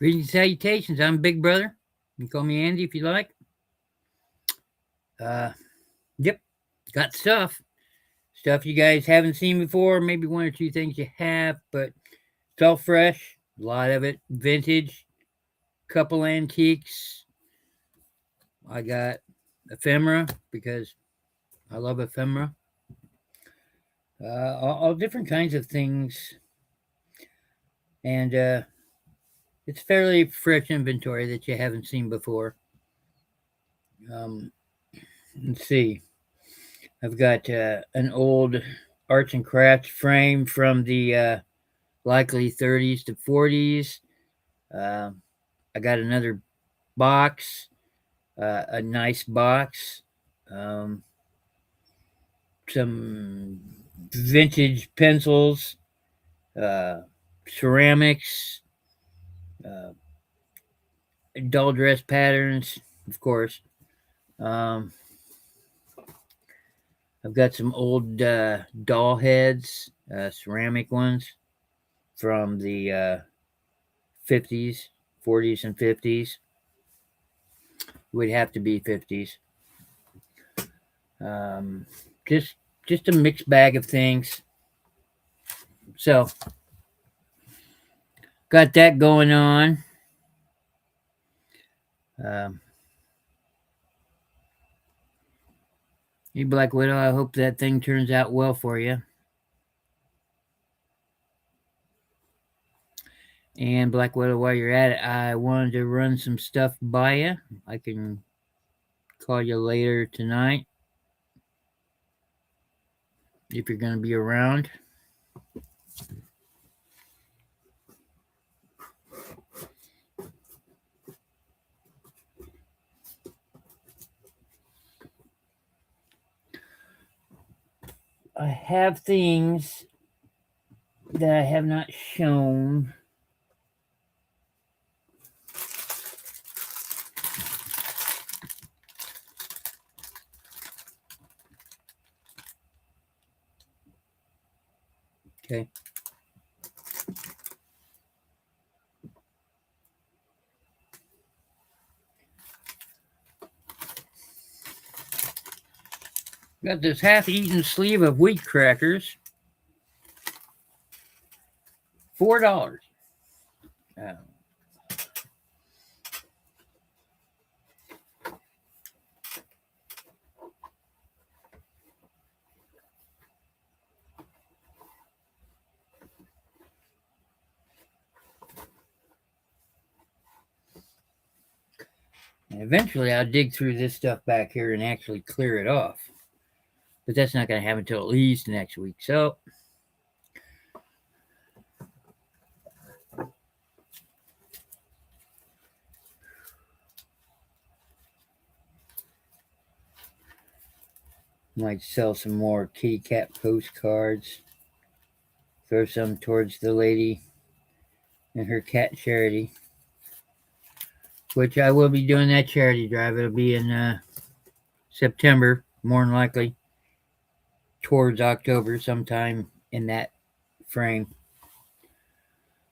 Greetings, salutations. I'm Big Brother. You can call me Andy if you like. Uh, yep, got stuff you guys haven't seen before. Maybe one or two things you have, but it's all fresh. A lot of it vintage. Couple antiques. I got ephemera because I love ephemera. All different kinds of things, and it's fairly fresh inventory that you haven't seen before. Um, let's see. I've got an old arts and crafts frame from the likely 30s to 40s. Uh, I got another box, a nice box, um, some vintage pencils, uh, ceramics, uh, doll dress patterns, of course. Um, I've got some old doll heads, ceramic ones from the 50s, 40s, and 50s. Would have to be 50s. Um, just just a mixed bag of things. So got that going on. Um, you Black Widow, I hope that thing turns out well for you. And Black Widow, while you're at it, I wanted to run some stuff by you. I can call you later tonight if you're going to be around. I have things that I have not shown. Okay. Got this half-eaten sleeve of wheat crackers. $4. And eventually I'll dig through this stuff back here and actually clear it off. But that's not going to happen until at least next week. So might sell some more kitty cat postcards. Throw some towards the lady and her cat charity. Which I will be doing that charity drive. It'll be in September, more than likely. Towards October, sometime in that frame.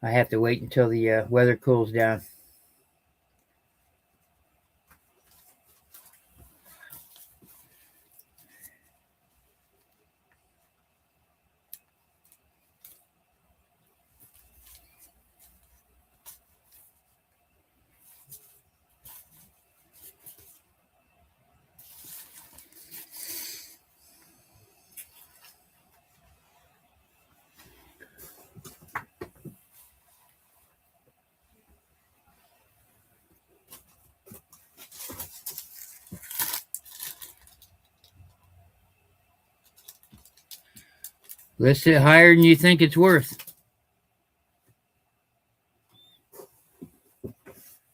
I have to wait until the weather cools down. List it higher than you think it's worth.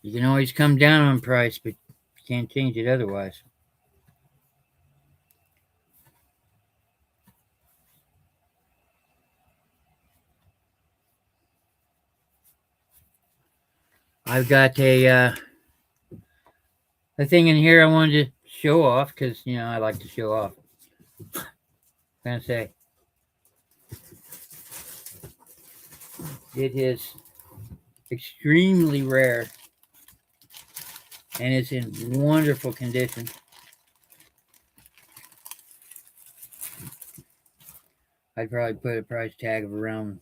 You can always come down on price, but you can't change it otherwise. I've got a thing in here I wanted to show off because I like to show off. Gonna say it is extremely rare, and it's in wonderful condition. I'd probably put a price tag of around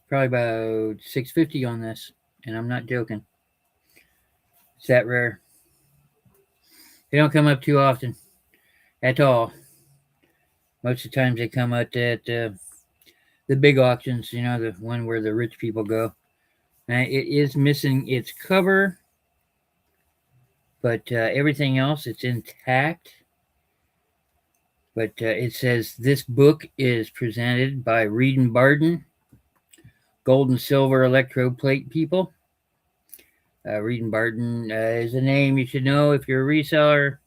probably about $650 on this, and I'm not joking. It's that rare. They don't come up too often at all. Most of the times they come up at the big auctions, the one where the rich people go. It is missing its cover, but everything else, it's intact. But it says this book is presented by Reed and Barden, gold and silver electroplate people. Reed and Barden is a name you should know if you're a reseller.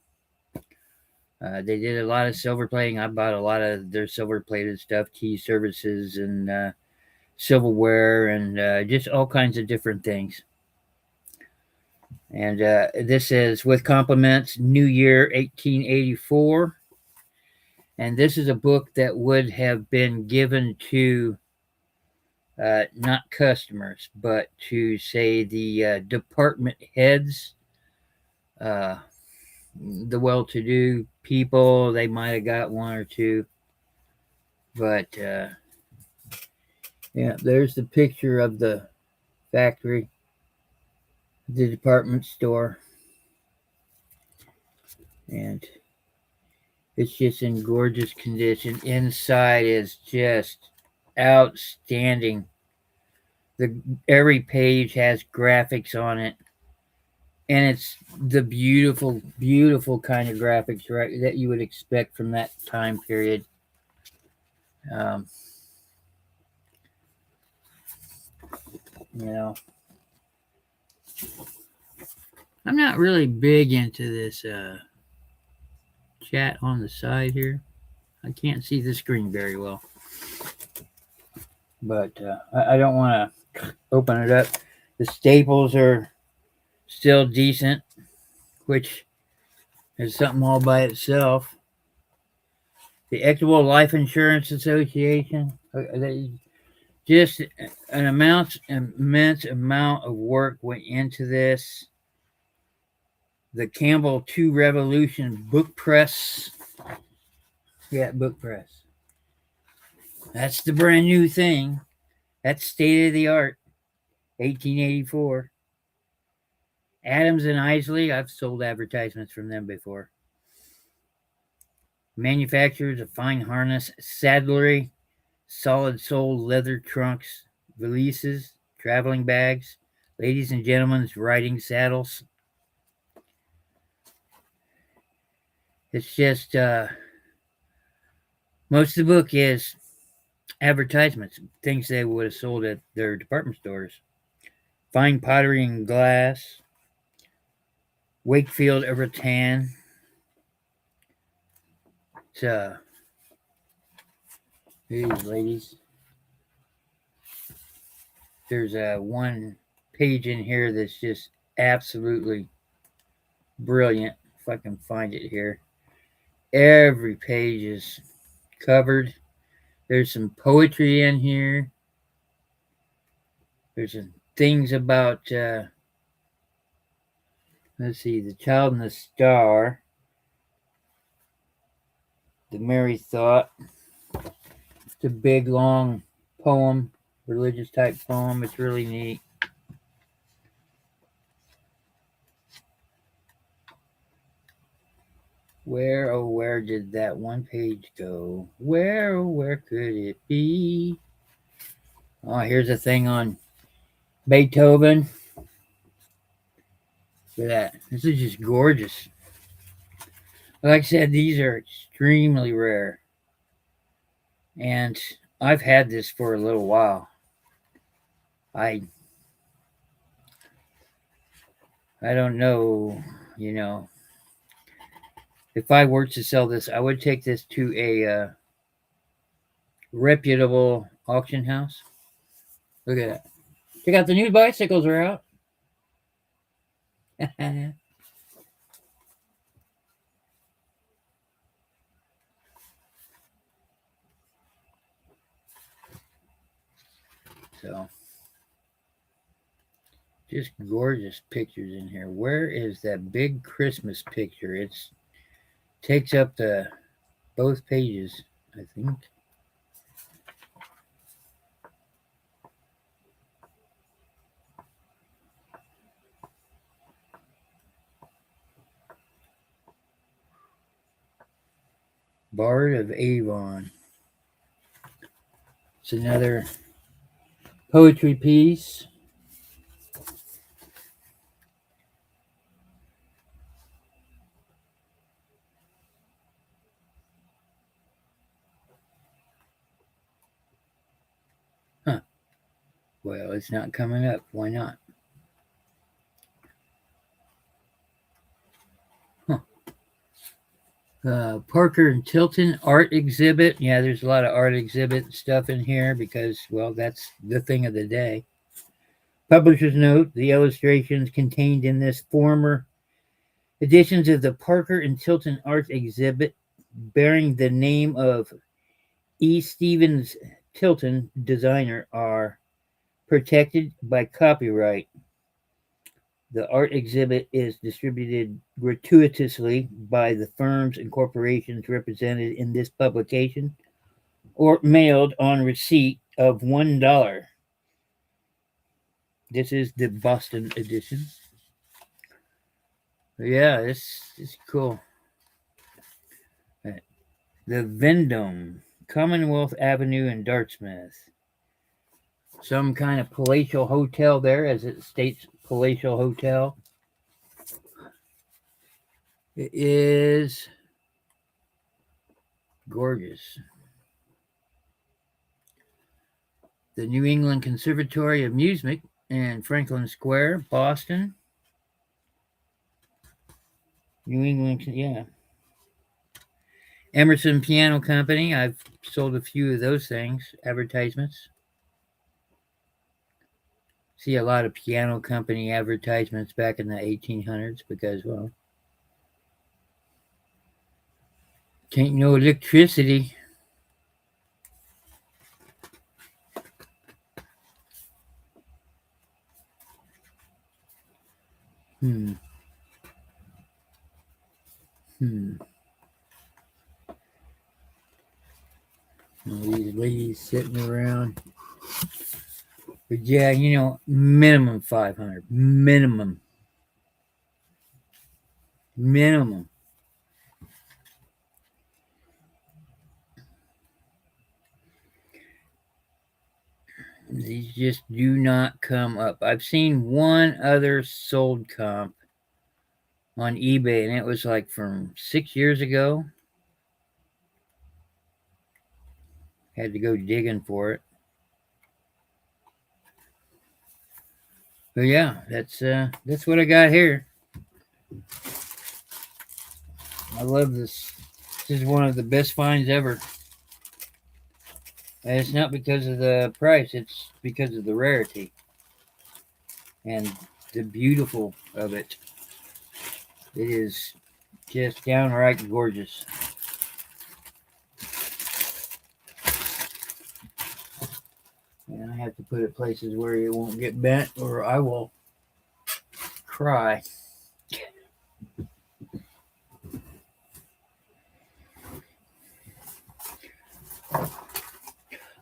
They did a lot of silver plating. I bought a lot of their silver plated stuff, key services and silverware, and just all kinds of different things. And this is with compliments, New Year 1884. And this is a book that would have been given to not customers, but to say the department heads, the well-to-do people. They might have got one or two, but yeah, there's the picture of the factory, the department store, and it's just in gorgeous condition. Inside is just outstanding. Every page has graphics on it, and it's the beautiful, beautiful kind of graphics, right, that you would expect from that time period. Um, you know, I'm not really big into this chat on the side here. I can't see the screen very well, but I don't want to open it up. The staples are still decent, which is something all by itself. The Equitable Life Insurance Association, just an immense amount of work went into this. The Campbell 2 Revolution book press. Yeah, book press. That's the brand new thing. That's state of the art. 1884. Adams and Isley. I've sold advertisements from them before. Manufacturers of fine harness, saddlery, solid sole leather trunks, valises, traveling bags, ladies and gentlemen's riding saddles. It's just most of the book is advertisements, things they would have sold at their department stores. Fine pottery and glass, Wakefield of rattan. It's these ladies. There's one page in here that's just absolutely brilliant. If I can find it here. Every page is covered. There's some poetry in here. There's some things about, let's see, The Child and the Star, The Merry Thought. It's a big, long poem, religious type poem. It's really neat. Where, oh, where did that one page go? Where, oh, where could it be? Oh, here's a thing on Beethoven. Look at that. This is just gorgeous. Like I said, these are extremely rare. And I've had this for a little while. I don't know, if I were to sell this, I would take this to a reputable auction house. Look at that. Check out the new bicycles are out. So, just gorgeous pictures in here. Where is that big Christmas picture? It's takes up the both pages, I think. Bard of Avon. It's another poetry piece. Huh. Well, it's not coming up. Why not? Huh. Parker and Tilton art exhibit. Yeah, there's a lot of art exhibit stuff in here because, well, that's the thing of the day. Publisher's note: the illustrations contained in this former editions of the Parker and Tilton art exhibit, bearing the name of E. Stevens Tilton, designer, are protected by copyright. The art exhibit is distributed gratuitously by the firms and corporations represented in this publication or mailed on receipt of $1. This is the Boston edition. Yeah, this is cool. The Vendome, Commonwealth Avenue in Dartmouth. Some kind of palatial hotel there, as it states, palatial hotel. It is gorgeous. The New England Conservatory of Music in Franklin Square, Boston. New England, yeah. Emerson Piano Company. I've sold a few of those things, advertisements. See a lot of piano company advertisements back in the 1800s because, well, ain't no electricity. Hmm. All these ladies sitting around. But yeah, minimum 500. Minimum. Minimum. These just do not come up. I've seen one other sold comp on eBay, and it was like from 6 years ago. Had to go digging for it. But yeah, that's what I got here. I love this. This is one of the best finds ever. And it's not because of the price, it's because of the rarity and the beautiful of it. It is just downright gorgeous. And I have to put it places where it won't get bent or I will cry.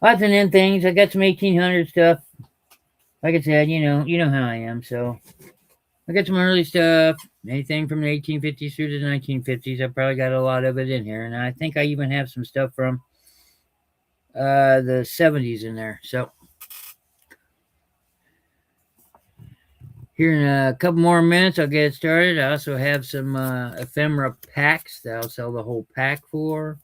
Odds and end things. I got some 1800 stuff. Like I said, you know how I am. So I got some early stuff. Anything from the 1850s through the 1950s. I probably got a lot of it in here, and I think I even have some stuff from the 70s in there. So here in a couple more minutes, I'll get it started. I also have some ephemera packs that I'll sell the whole pack for.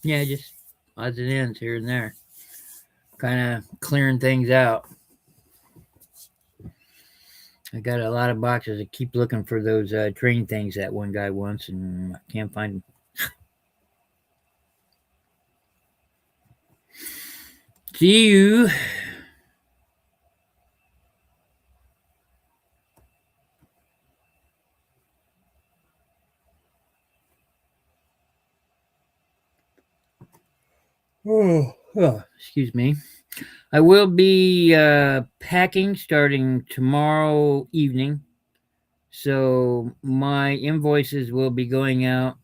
Yeah, just odds and ends here and there. Kind of clearing things out. I got a lot of boxes. I keep looking for those train things that one guy wants, and I can't find them. See you. Excuse me. I will be packing starting tomorrow evening. So my invoices will be going out.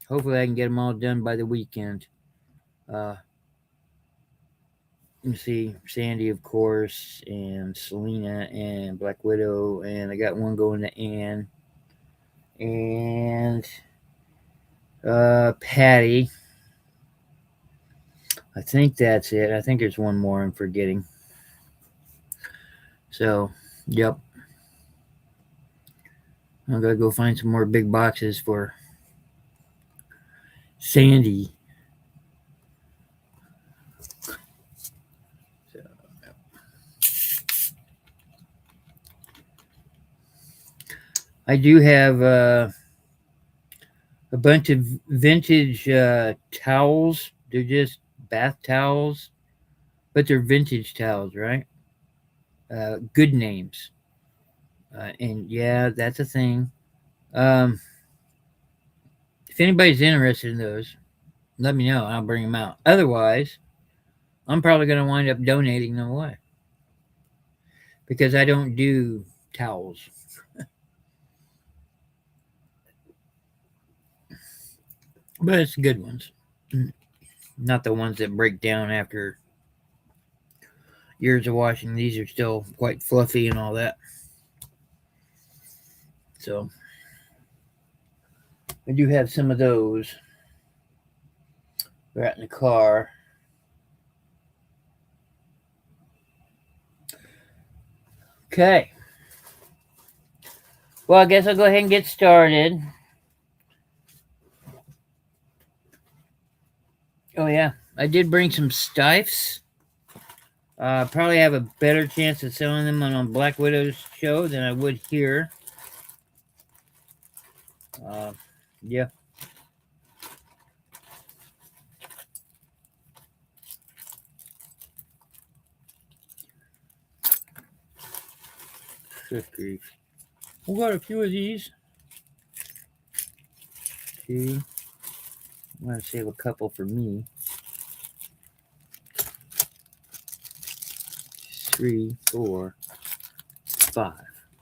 Hopefully, I can get them all done by the weekend. Uh, let me see, Sandy, of course, and Selena, and Black Widow, and I got one going to Anne, and Patty. I think that's it. I think there's one more I'm forgetting. So, yep. I'm gonna go find some more big boxes for Sandy. So, I do have a bunch of vintage towels. They're just bath towels, but they're vintage towels, right? Good names. And yeah, that's a thing. Um, if anybody's interested in those, let me know. I'll bring them out. Otherwise, I'm probably going to wind up donating them away because I don't do towels. But it's good ones. Not the ones that break down after years of washing. These are still quite fluffy and all that. So I do have some of those. They're out in the car. Okay. Well, I guess I'll go ahead and get started. Oh, yeah. I did bring some Stifes. Probably have a better chance of selling them on Black Widow's show than I would here. Yeah. Good grief. We got a few of these. Two. I'm going to save a couple for me. 3, 4, 5.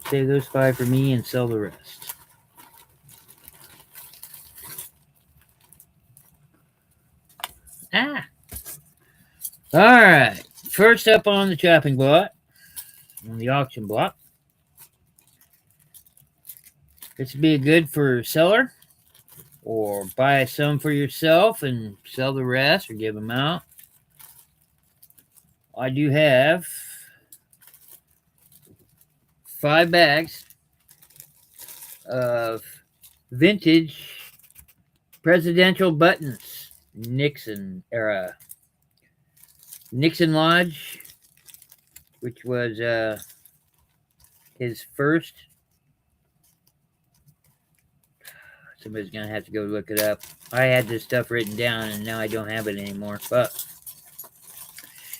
Save those 5 for me and sell the rest. Ah! Alright. First up on the chopping block, on the auction block. This would be good for seller, or buy some for yourself and sell the rest or give them out. I do have 5 bags of vintage presidential buttons, Nixon era. Nixon Lodge, which was his first. Somebody's going to have to go look it up. I had this stuff written down and now I don't have it anymore. But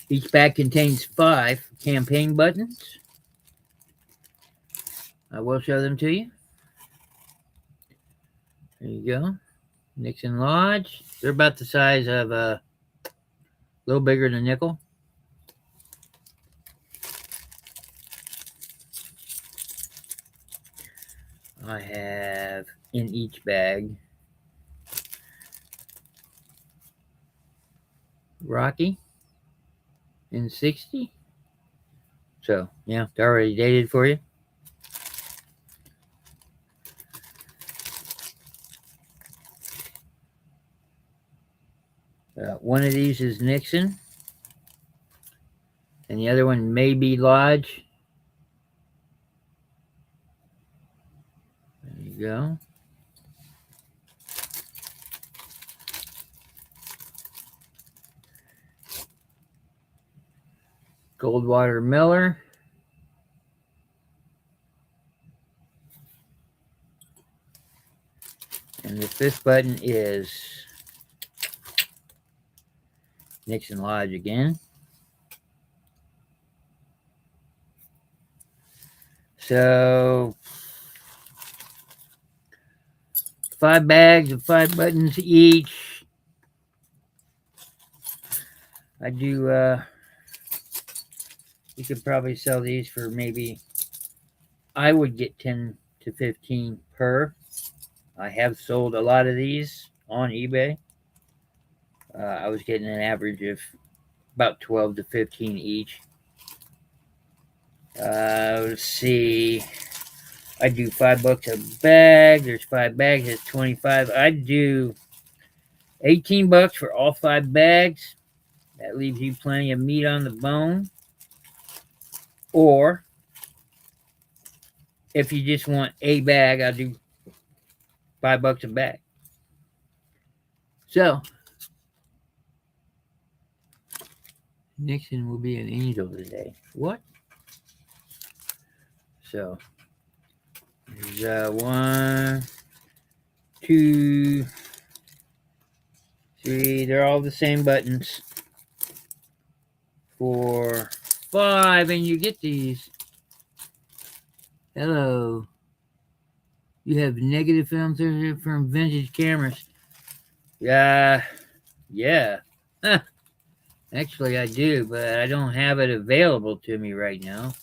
each bag contains 5 campaign buttons. I will show them to you. There you go. Nixon Lodge. They're about the size of a little bigger than a nickel. I have in each bag Rocky in 60. So, yeah, they're already dated for you. One of these is Nixon, and the other one may be Lodge. There you go. Goldwater Miller. And the 5th button is Nixon Lodge again. So 5 bags of 5 buttons each. I do, you could probably sell these for maybe, I would get 10 to 15 per. I have sold a lot of these on eBay. I was getting an average of about 12 to 15 each. Let's see. I do $5 a bag. There's 5 bags. That's 25. I do $18 for all 5 bags. That leaves you plenty of meat on the bone. Or if you just want a bag, I'll do $5 a bag. So Nixon will be an angel today. What? So there's 1, 2, 3. They're all the same buttons. 4, 5, and you get these. Hello. You have negative films from vintage cameras. Yeah. Huh. Actually, I do, but I don't have it available to me right now.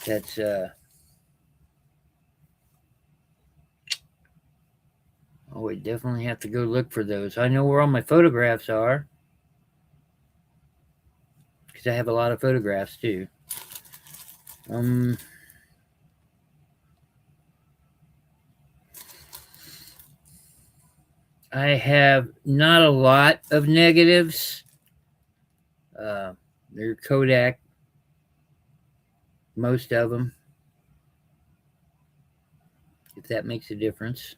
That's oh, I definitely have to go look for those. I know where all my photographs are because I have a lot of photographs too. I have not a lot of negatives. They're Kodak, most of them, if that makes a difference.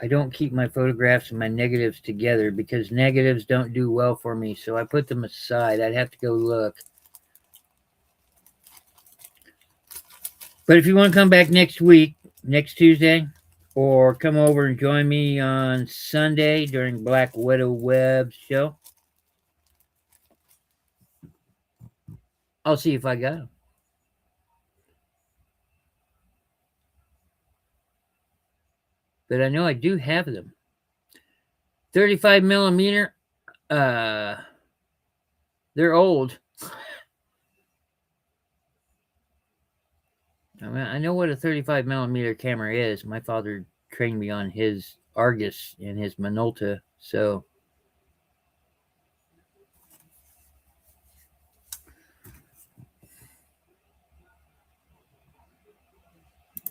I don't keep my photographs and my negatives together because negatives don't do well for me, so I put them aside. I'd have to go look. But if you want to come back next week, next Tuesday, or come over and join me on Sunday during Black Widow Webb's show, I'll see if I got them. But I know I do have them. 35 millimeter, they're old. I mean, I know what a 35 millimeter camera is. My father trained me on his Argus and his Minolta, so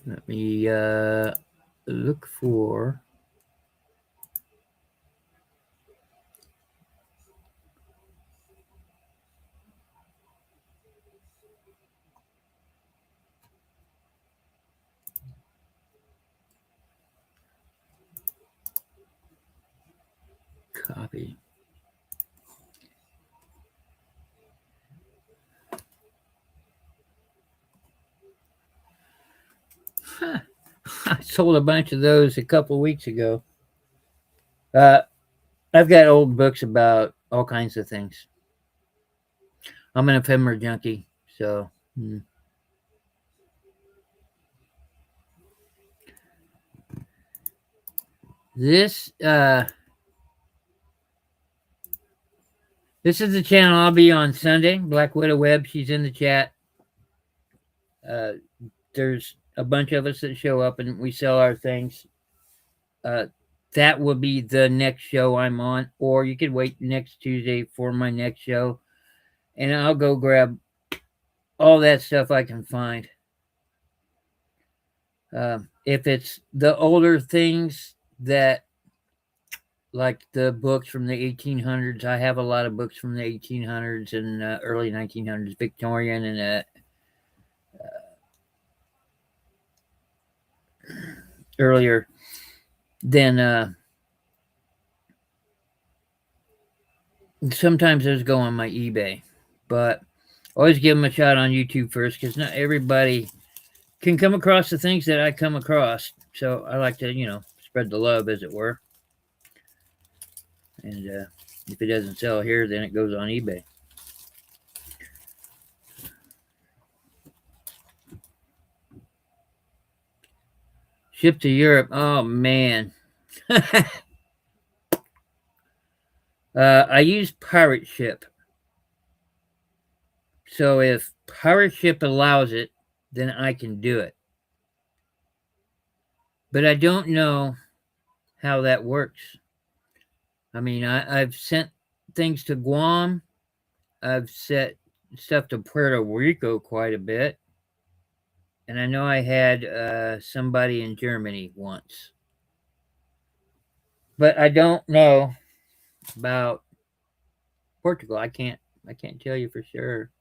let me look for copy. Huh. I sold a bunch of those a couple weeks ago. I've got old books about all kinds of things. I'm an ephemera junkie, so this this is the channel I'll be on Sunday. Black Widow Webb, she's in the chat. There's a bunch of us that show up and we sell our things. That will be the next show I'm on, or you could wait next Tuesday for my next show, and I'll go grab all that stuff I can find. If it's the older things that, like the books from the 1800s, I have a lot of books from the 1800s and early 1900s, Victorian and earlier. Then sometimes those go on my eBay, but always give them a shot on YouTube first because not everybody can come across the things that I come across. So I like to, spread the love, as it were. And if it doesn't sell here, then it goes on eBay. Ship to Europe. Oh man. I use Pirate Ship. So if Pirate Ship allows it, then I can do it. But I don't know how that works. I mean, I've sent things to Guam. I've sent stuff to Puerto Rico quite a bit. And I know I had somebody in Germany once. But I don't know about Portugal. I can't tell you for sure.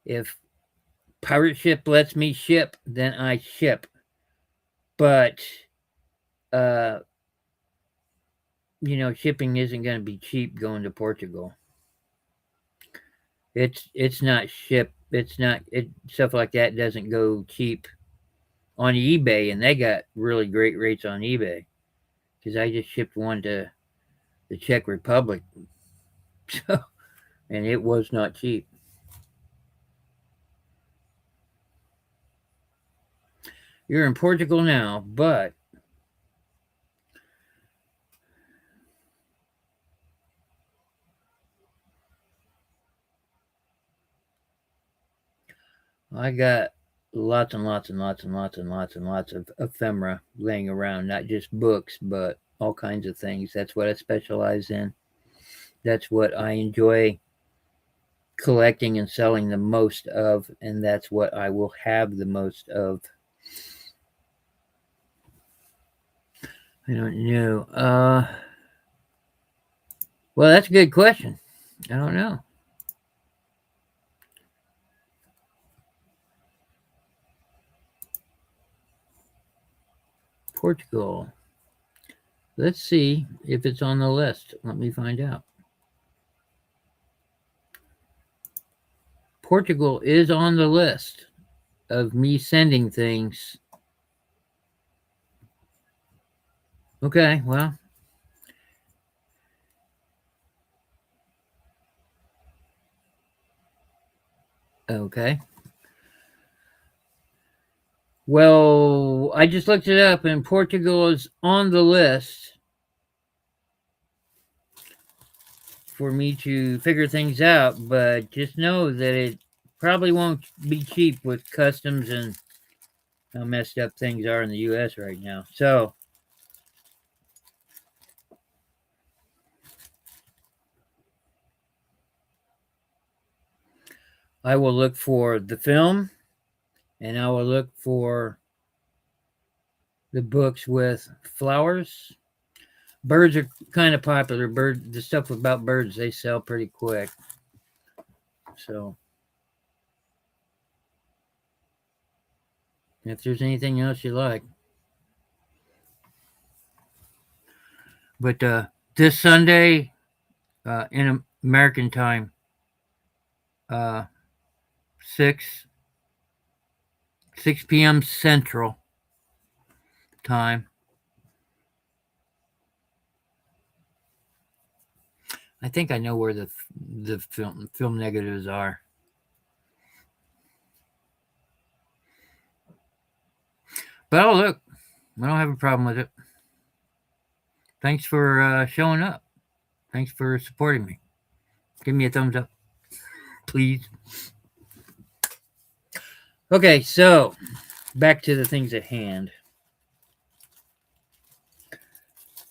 If Pirate Ship lets me ship, then I ship. But uh shipping isn't going to be cheap going to Portugal. It's not ship. It's not it stuff like that doesn't go cheap on eBay, and they got really great rates on eBay because I just shipped one to the Czech Republic, so, and it was not cheap. You're in Portugal now, but I got lots and lots and lots and lots and lots and lots of ephemera laying around, not just books, but all kinds of things. That's what I specialize in. That's what I enjoy collecting and selling the most of, and that's what I will have the most of. I don't know. Well, that's a good question. I don't know. Portugal. Let's see if it's on the list. Let me find out. Portugal is on the list of me sending things. Okay, well, okay. Well, I just looked it up and Portugal is on the list for me to figure things out, but just know that it probably won't be cheap with customs and how messed up things are in the US right now. So, I will look for the film and I will look for the books with flowers. Birds are kind of popular. The stuff about birds, they sell pretty quick. So, if there's anything else you like. But this Sunday, in American time, uh, 6 p.m. Central time. I think I know where the film negatives are. But oh look, I don't have a problem with it. Thanks for showing up. Thanks for supporting me. Give me a thumbs up, please. Okay, so back to the things at hand.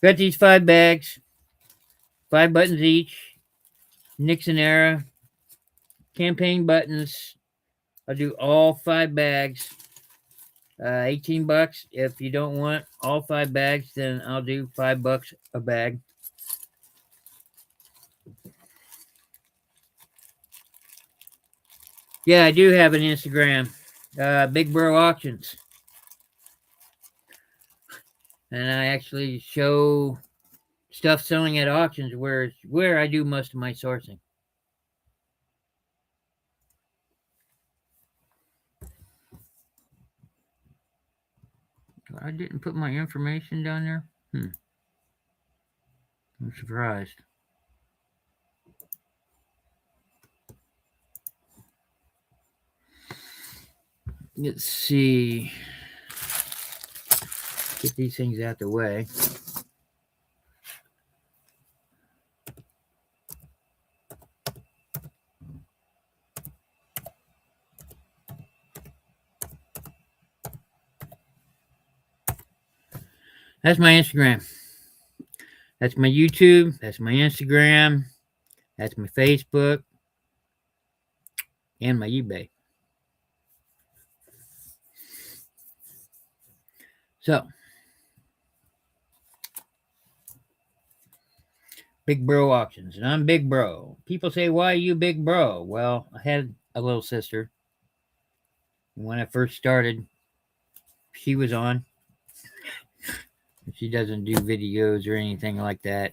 Got these 5 bags, 5 buttons each. Nixon era campaign buttons. I'll do all 5 bags. $18. If you don't want all 5 bags, then I'll do $5 a bag. Yeah, I do have an Instagram, Big Bro Auctions, and I actually show stuff selling at auctions where I do most of my sourcing. I didn't put my information down there. I'm surprised. Let's see. Get these things out the way. That's my Instagram. That's my YouTube. That's my Instagram. That's my Facebook. And my eBay. So, Big Bro Auctions. And I'm Big Bro. People say, why are you Big Bro? Well, I had a little sister. When I first started, she was on. She doesn't do videos or anything like that.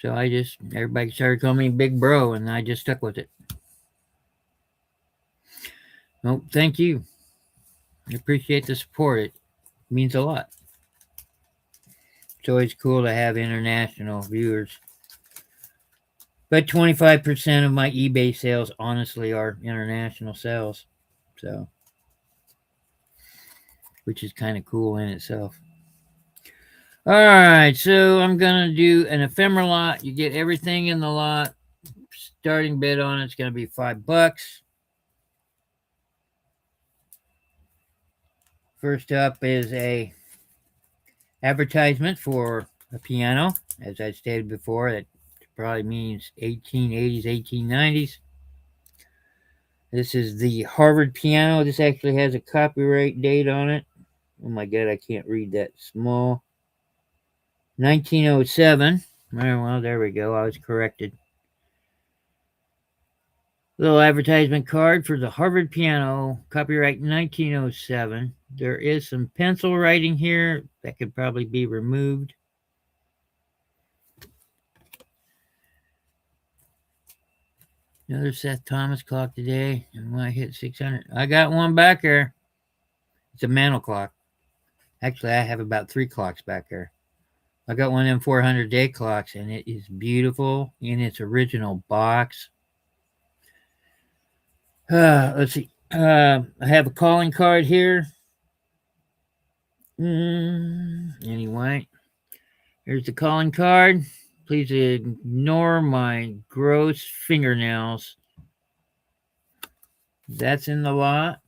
So everybody started calling me Big Bro, and I just stuck with it. Well, thank you. I appreciate the support. It means a lot. It's always cool to have international viewers. But 25% of my eBay sales, honestly, are international sales. So, which is kind of cool in itself. All right, so I'm going to do an ephemera lot. You get everything in the lot. Starting bid on it's going to be $5. First up is a advertisement for a piano. As I stated before, that probably means 1880s, 1890s. This is the Harvard piano. This actually has a copyright date on it. Oh my God, I can't read that small. 1907. Well, there we go. I was corrected. Little advertisement card for the Harvard piano, copyright 1907. There is some pencil writing here that could probably be removed. Another Seth Thomas clock today. And when I hit 600, I got one back there. It's a mantle clock. Actually, I have about 3 clocks back there. I got one of them 400-day clocks, and it is beautiful in its original box. Let's see. I have a calling card here. Anyway, here's the calling card. Please ignore my gross fingernails. That's in the lot.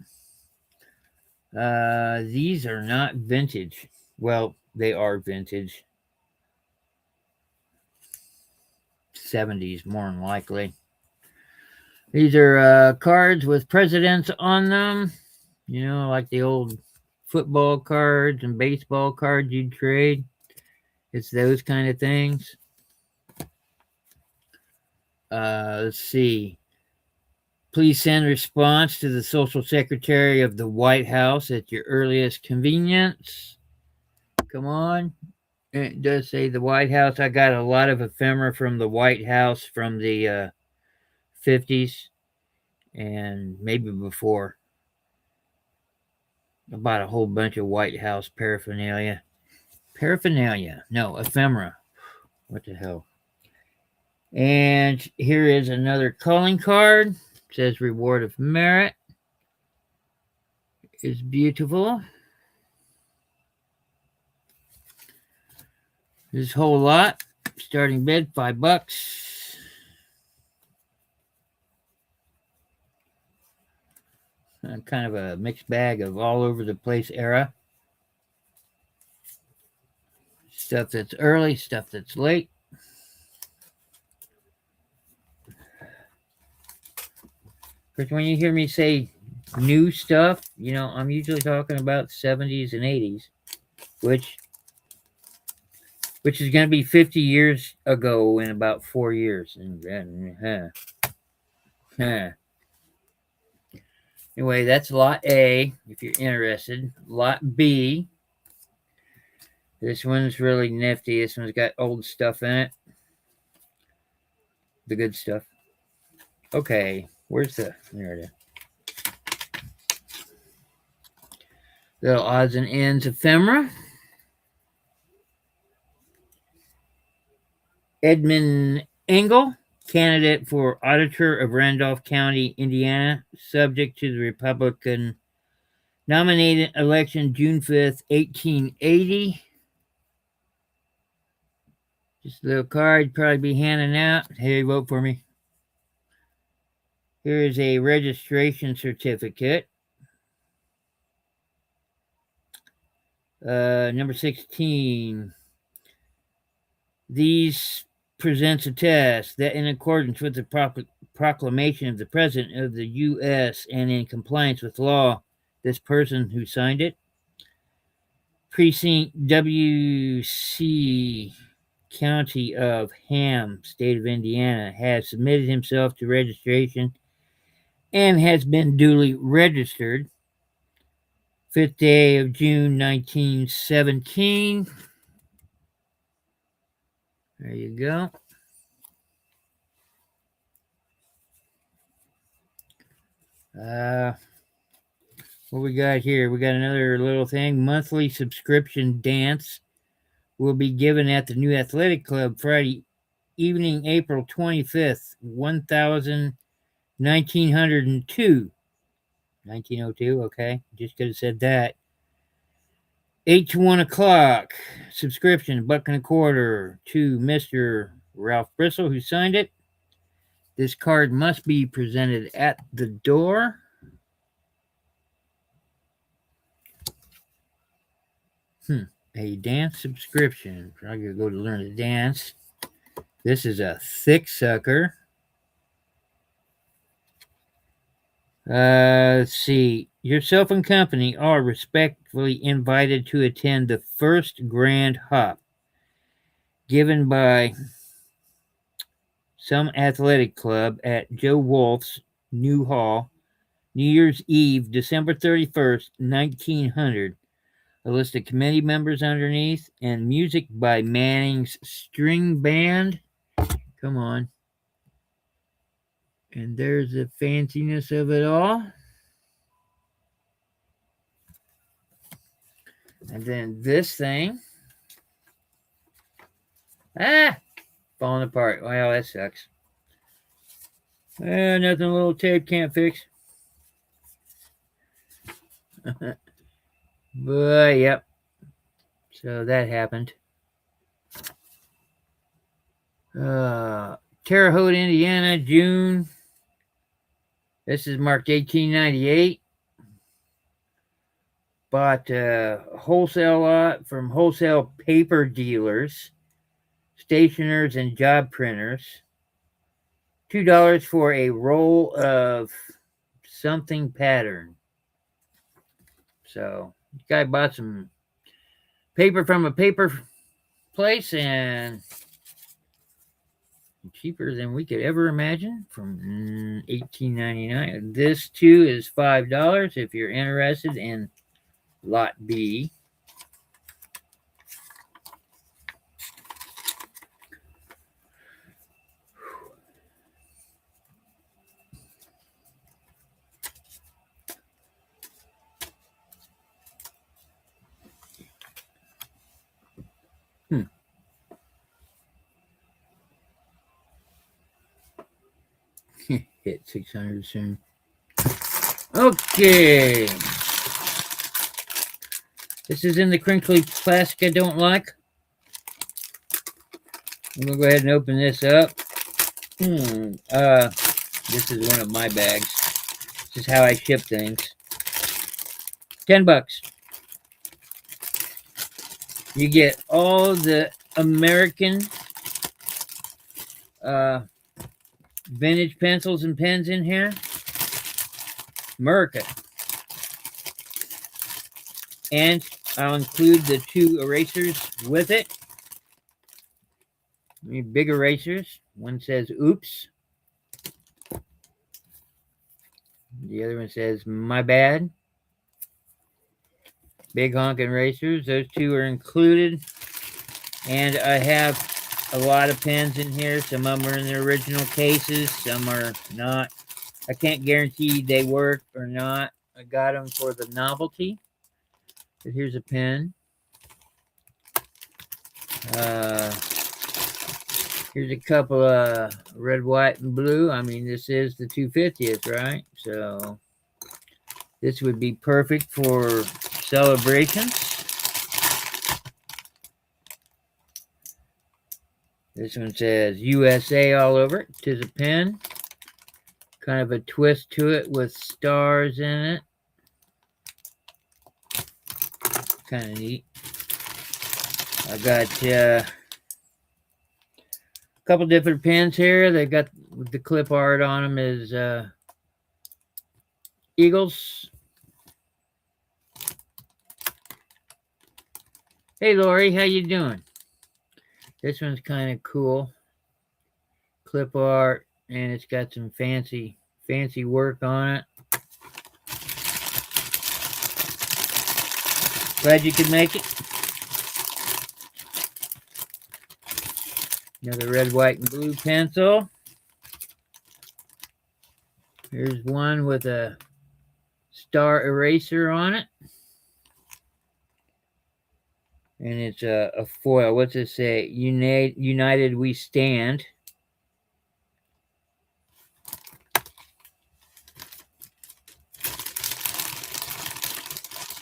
These are not vintage. Well, they are vintage. 70s, more than likely. These are cards with presidents on them. You know, like the old football cards and baseball cards you'd trade. It's those kind of things. Let's see. Please send response to the Social Secretary of the White House at your earliest convenience. Come on. It does say the White House. I got a lot of ephemera from the White House from the 50s and maybe before. I bought a whole bunch of White House paraphernalia. No, ephemera. What the hell? And here is another calling card. It says reward of merit. It's beautiful. This whole lot, starting bid $5. Kind of a mixed bag of all over the place era. Stuff that's early, stuff that's late. Because when you hear me say new stuff, you know, I'm usually talking about 70s and 80s, which is going to be 50 years ago in about 4 years. Anyway, that's lot A, if you're interested. Lot B. This one's really nifty. This one's got old stuff in it. The good stuff. Okay, there it is. Little odds and ends ephemera. Edmund Engel, candidate for auditor of Randolph County, Indiana, subject to the Republican nominated election June 5th, 1880. Just a little card, probably be handing out. Hey, vote for me. Here is a registration certificate. Number 16. These presents a test that, in accordance with the proclamation of the President of the U.S. and in compliance with law, this person who signed it, Precinct W.C. County of Ham, State of Indiana, has submitted himself to registration and has been duly registered. 5th day of June, 1917. There you go. What we got here? We got another little thing. Monthly subscription dance will be given at the new athletic club Friday evening, April 25th, 1902. 1902, okay. Just could have said that. 8 to 1 o'clock. Subscription, $1.25 to Mr. Ralph Bristol, who signed it. This card must be presented at the door. A dance subscription. I'm going to go to learn to dance. This is a thick sucker. Let's see. Yourself and company are respectfully invited to attend the first Grand Hop given by some athletic club at Joe Wolf's New Hall, New Year's Eve, December 31st, 1900. A list of committee members underneath, and music by Manning's String Band. Come on. And there's the fanciness of it all. And then this thing. Falling apart. Well, that sucks. Nothing a little tape can't fix. But, yep. So that happened. Terre Haute, Indiana, June. This is marked 1898. Bought a wholesale lot from wholesale paper dealers, stationers, and job printers. $2 for a roll of something pattern. So, this guy bought some paper from a paper place and cheaper than we could ever imagine from 1899. This too is $5 if you're interested in Lot B. Hit 600 soon. Okay. This is in the crinkly plastic I don't like. I'm going to go ahead and open this up. This is one of my bags. This is how I ship things. $10. You get all the American vintage pencils and pens in here. America. And I'll include the 2 erasers with it. Big erasers. One says oops. The other one says my bad. Big honking erasers. Those 2 are included. And I have a lot of pens in here. Some of them are in their original cases. Some are not. I can't guarantee they work or not. I got them for the novelty. But here's a pen. Here's a couple of red, white, and blue. I mean, this is the 250th, right? So this would be perfect for celebrations. This one says USA all over it. Tis a pen. Kind of a twist to it with stars in it. Kind of neat. I got a couple different pens here. They got the clip art on them is eagles. Hey Lori, how you doing? This one's kind of cool. Clip art, and it's got some fancy work on it. Glad you could make it. Another red, white, and blue pencil. Here's one with a star eraser on it. And it's a foil. What's it say? United we stand.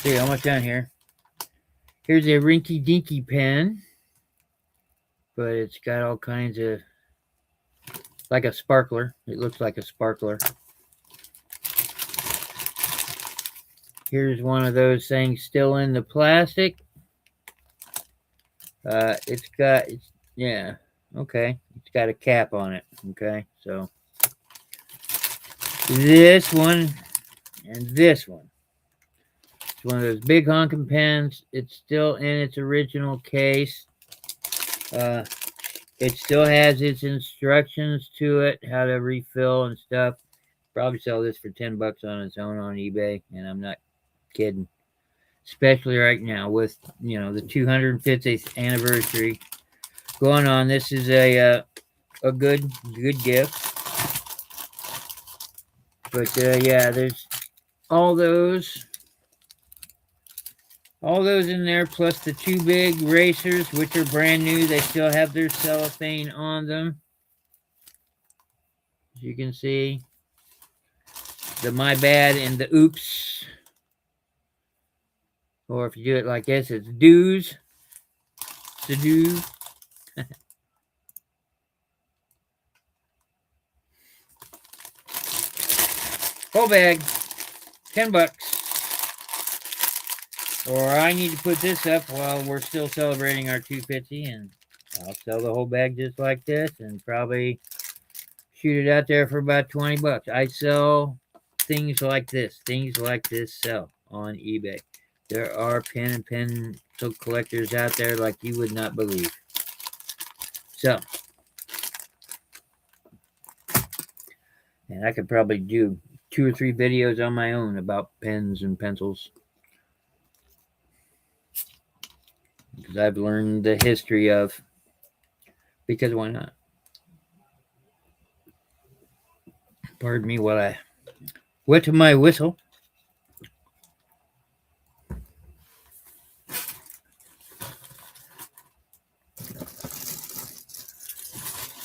See, almost done here. Here's a rinky dinky pen. But it's got all kinds of, like a sparkler. It looks like a sparkler. Here's one of those things still in the plastic. Yeah, okay. It's got a cap on it, okay? So, this one and this one. It's one of those big honking pens. It's still in its original case. It still has its instructions to it, how to refill and stuff. Probably sell this for $10 on its own on eBay, and I'm not kidding. Especially right now with, you know, the 250th anniversary going on. This is a good gift. But yeah, there's all those in there, plus the two big racers, which are brand new. They still have their cellophane on them. As you can see, the my bad and the oops. Or if you do it like this, it's do's. To do. Whole bag, $10. Or I need to put this up while we're still celebrating our 250, and I'll sell the whole bag just like this and probably shoot it out there for about $20. I sell things like this. Things like this sell on eBay. There are pen and pencil collectors out there like you would not believe. So, and I could probably do 2 or 3 videos on my own about pens and pencils. Because I've learned the history of, because why not? Pardon me while I wet my whistle.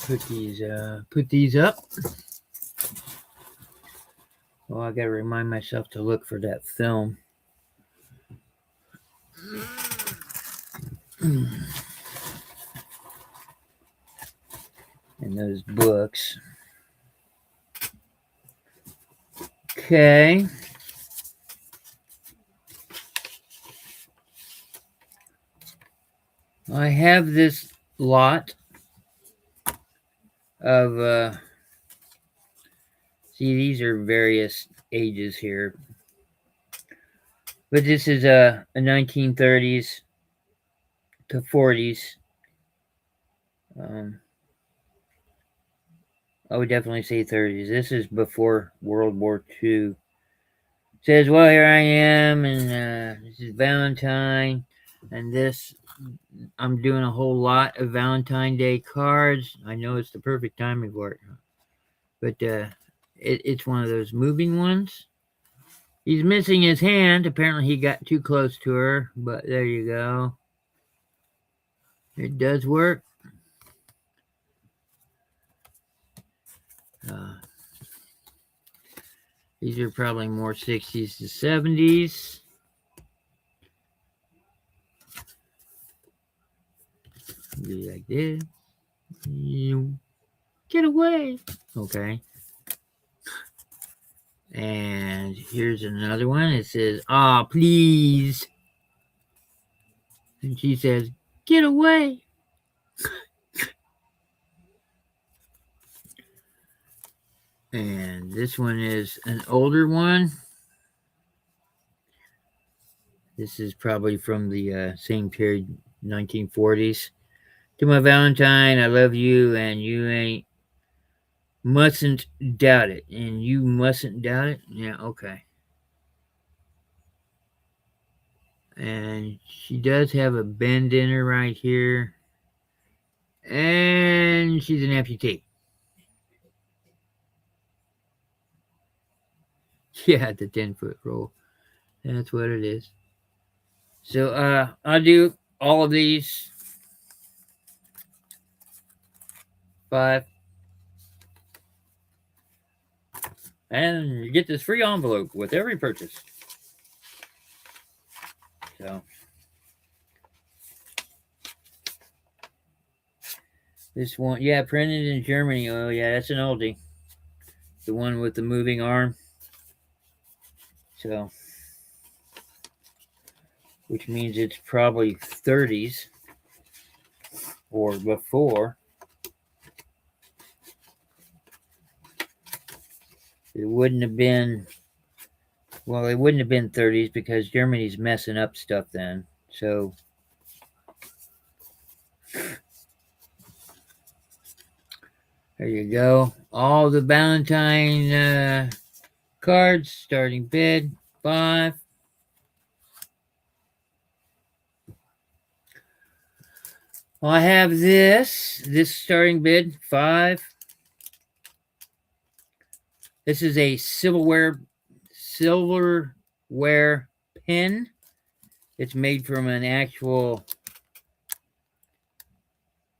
Put these up. Well, I gotta remind myself to look for that film. And those books. Okay. I have this lot of see, these are various ages here, but this is a 1930s to 40s. I would definitely say 30s. This is before World War II. It says, well, here I am, and this is Valentine, and this, I'm doing a whole lot of Valentine Day cards. I know it's the perfect timing for it, but it's one of those moving ones. He's missing his hand. Apparently he got too close to her, but there you go. It does work. Uh, these are probably more 60s to 70s. Be like this. You get away. Okay. And here's another one. It says, "Ah, please." And she says, "Get away." And this one is an older one. This is probably from the same period, 1940s. To my Valentine, I love you, and you ain't mustn't doubt it. And you mustn't doubt it? Yeah, okay. And she does have a bend in her right here. And she's an amputee. Yeah, the 10-foot roll. That's what it is. So I'll do all of these 5. And you get this free envelope with every purchase. So this one, yeah, printed in Germany. Oh yeah, that's an oldie. The one with the moving arm. So, which means it's probably 30s or before. It wouldn't have been, well, it wouldn't have been 30s because Germany's messing up stuff then. So, there you go. All the Valentine cards, starting bid 5. Well, I have this starting bid 5. This is a silverware pin. It's made from an actual,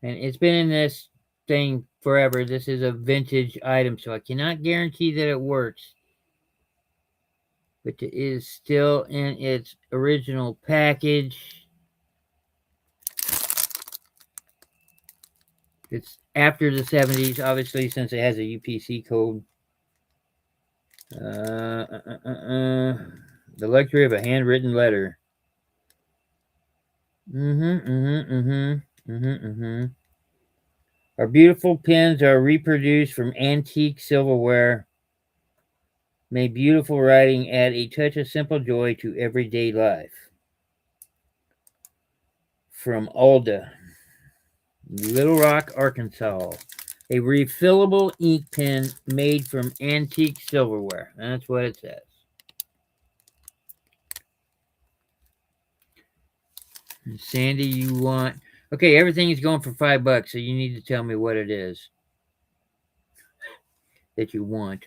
and it's been in this thing forever. This is a vintage item, so I cannot guarantee that it works. But it is still in its original package. It's after the 70s, obviously, since it has a UPC code. The luxury of a handwritten letter. Our beautiful pins are reproduced from antique silverware. May beautiful writing add a touch of simple joy to everyday life. From Alda, Little Rock, Arkansas. A refillable ink pen made from antique silverware. That's what it says. And Sandy, you want... Okay, everything is going for $5, so you need to tell me what it is that you want.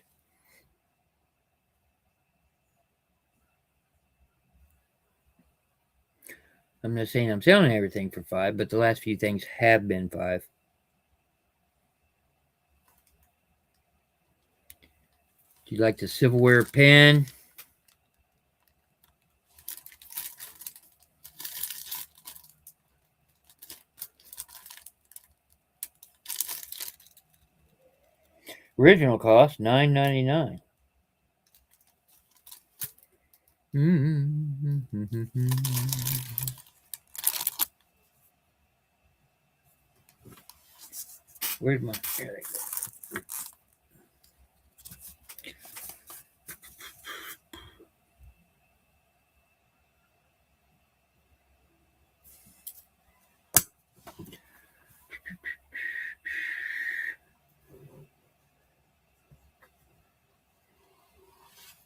I'm not saying I'm selling everything for $5, but the last few things have been $5. Do you like the silverware pen? Original cost $9.99. Where's my... There they go.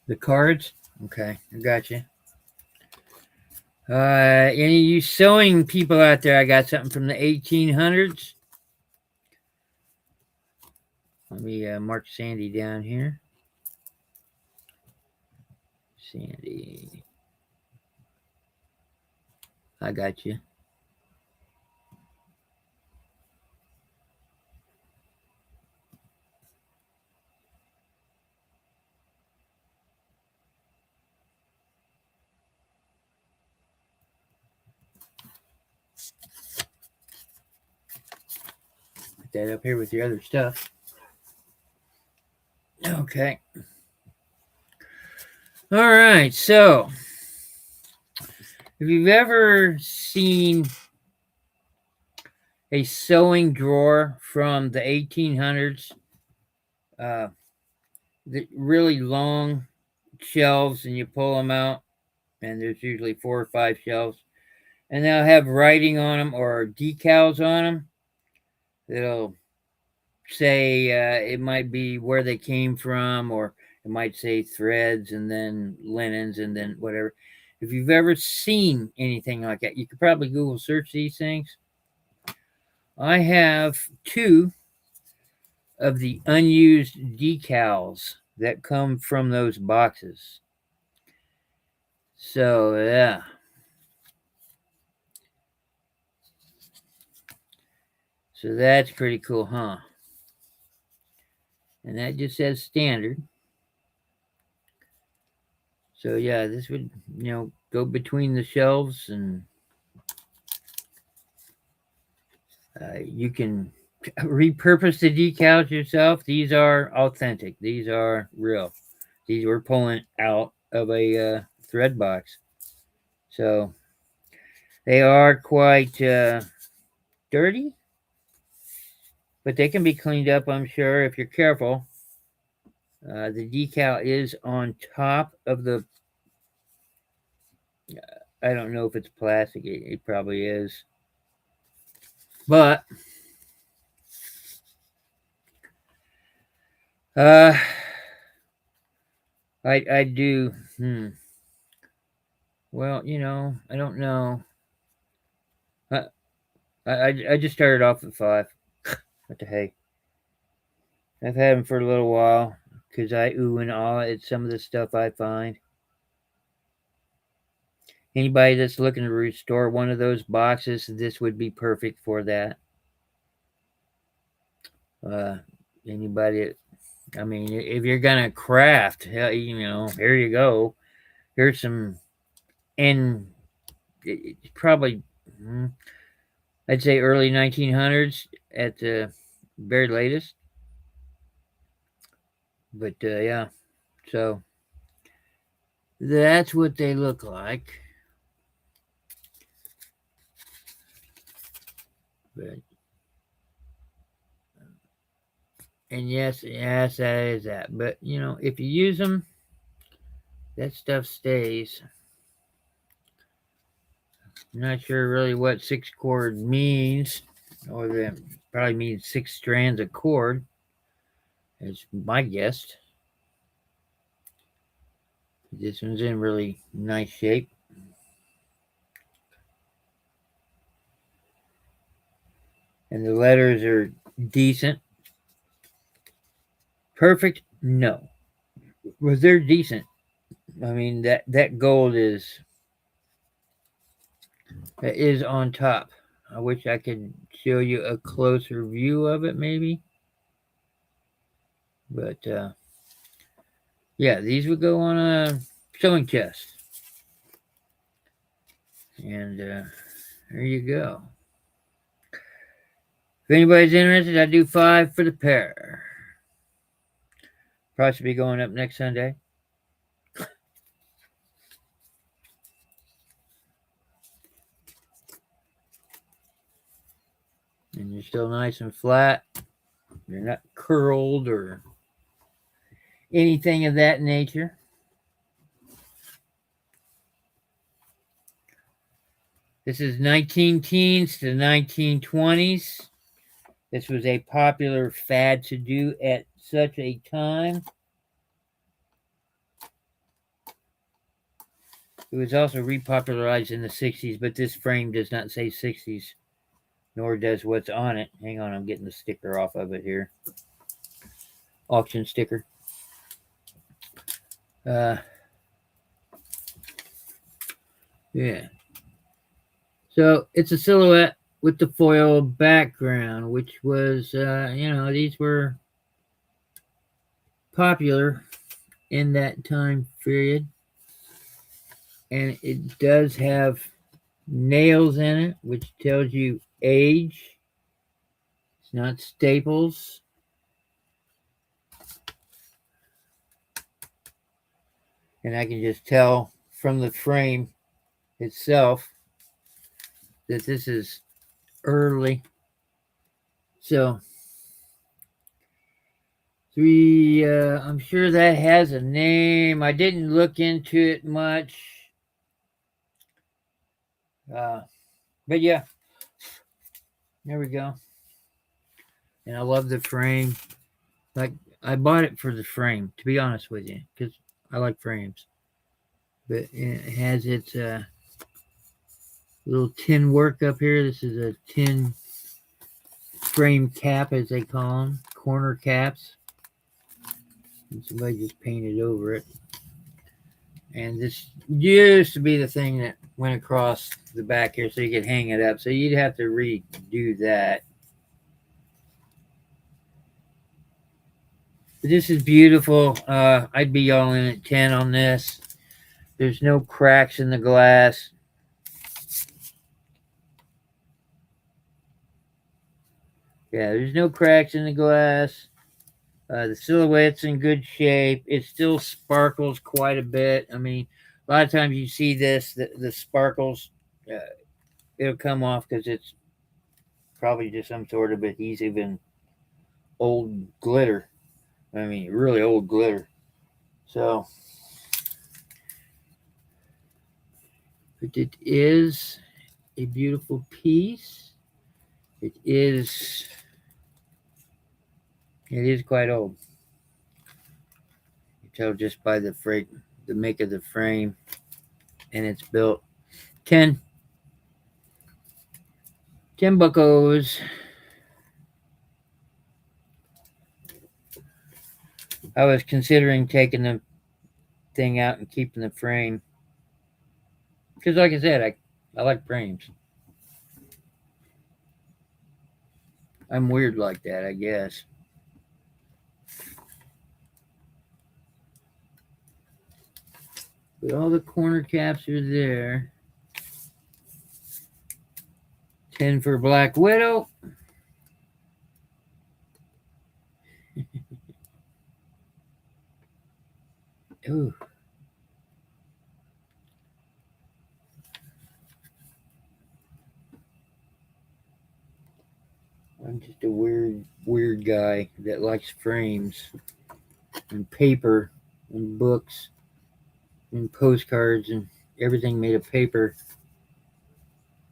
The cards? Okay, I got you. Any of you sewing people out there, I got something from the 1800s. Let me mark Sandy down here. Sandy. I got you. Put that up here with your other stuff. Okay. All right. So, if you've ever seen a sewing drawer from the 1800s, the really long shelves, and you pull them out, and there's usually 4 or 5 shelves, and they'll have writing on them or decals on them that'll say it might be where they came from, or it might say threads and then linens and then whatever. If you've ever seen anything like that, you could probably Google search these things. I have 2 of the unused decals that come from those boxes. So, yeah. So that's pretty cool, huh? And that just says standard. So, yeah, this would, go between the shelves, and you can repurpose the decals yourself. These are authentic. These are real. These were pulling out of a thread box. So they are quite dirty, but they can be cleaned up, I'm sure, if you're careful. The decal is on top of the, I don't know if it's plastic. It probably is. But I do. Well, I don't know. I just started off at 5. What the heck? I've had them for a little while because I ooh and ah at some of the stuff I find. Anybody that's looking to restore one of those boxes, this would be perfect for that. Anybody, I mean, if you're gonna craft, here you go. Here's some, and it's probably, I'd say early 1900s at the very latest. But yeah, so that's what they look like. But and yes, that is that. But if you use them, that stuff stays. I'm not sure really what 6 cord means, or that probably means 6 strands of cord. Is my guess. This one's in really nice shape. And the letters are decent. Perfect? No. But they're decent. I mean, that gold is on top. I wish I could show you a closer view of it, maybe. But yeah, these would go on a sewing chest. And there you go. If anybody's interested, I do 5 for the pair. Price will be going up next Sunday. And you're still nice and flat. You're not curled or anything of that nature. This is 19 teens to 1920s. This was a popular fad to do at such a time. It was also repopularized in the 60s, but this frame does not say 60s, nor does what's on it. Hang on, I'm getting the sticker off of it here. Auction sticker. Yeah. So it's a silhouette with the foil background, which was, these were popular in that time period. And it does have nails in it, which tells you age. It's not staples. And I can just tell from the frame itself that this is early. So I'm sure that has a name. I didn't look into it much. But yeah, there we go. And I love the frame. Like, I bought it for the frame, to be honest with you, because I like frames. But it has its little tin work up here. This is a tin frame cap, as they call them, corner caps. And somebody just painted over it. And this used to be the thing that went across the back here so you could hang it up. So you'd have to redo that. But this is beautiful. I'd be all in at 10 on this. There's no cracks in the glass. Yeah, there's no cracks in the glass. The silhouette's in good shape. It still sparkles quite a bit. I mean, a lot of times you see this, the sparkles, it'll come off because it's probably just some sort of adhesive and old glitter. I mean, really old glitter. So, but it is a beautiful piece. It is quite old. You tell just by the make of the frame, and it's built 10 buckos. I was considering taking the thing out and keeping the frame because, like I said, I like frames. I'm weird like that, I guess. But all the corner caps are there. 10 for Black Widow. Ooh. I'm just a weird guy that likes frames and paper and books and postcards and everything made of paper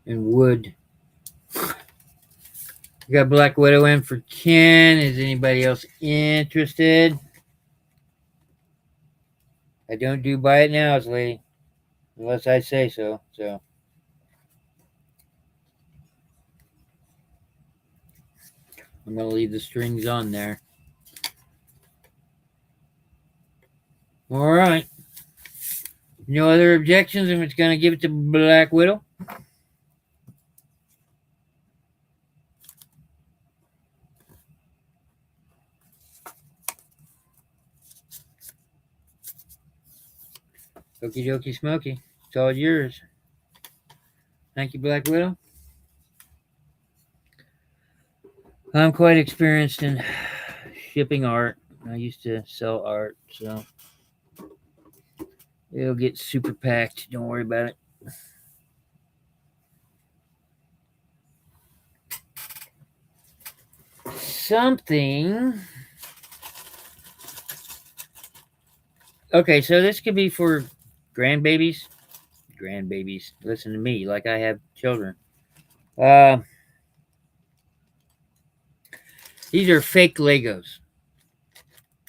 and wood. We got Black Widow in for 10. Is anybody else interested? I don't do buy it nows, lady, unless I say so. So I'm going to leave the strings on there. All right. No other objections? I'm just going to give it to Black Widow. Okie dokie smoky. It's all yours. Thank you, Black Widow. I'm quite experienced in shipping art. I used to sell art, so it'll get super packed. Don't worry about it. Something. Okay, so this could be for grandbabies. Listen to me, like I have children. These are fake Legos.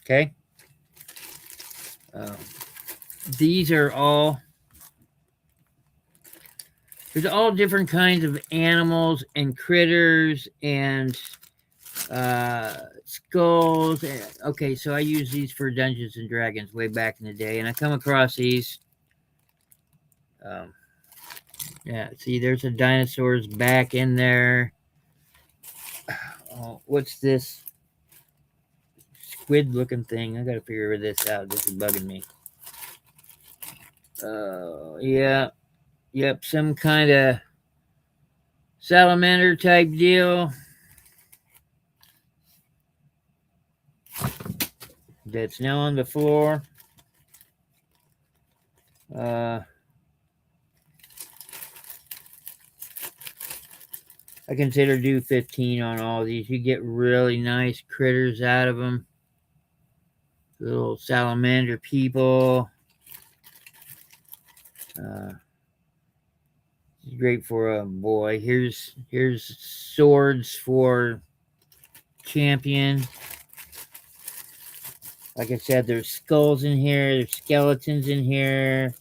Okay. These are all. There's all different kinds of animals and critters and skulls. Okay, so I use these for Dungeons and Dragons way back in the day, and I come across these. Yeah, see, there's a dinosaur's back in there. Oh, what's this squid-looking thing? I gotta figure this out. This is bugging me. Yeah, yep, some kind of salamander type deal. that's now on the floor. I consider do 15 on all these. You get really nice critters out of them. Little salamander people. Great for a boy. Here's swords for champion. Like I said, there's skulls in here. There's skeletons in here.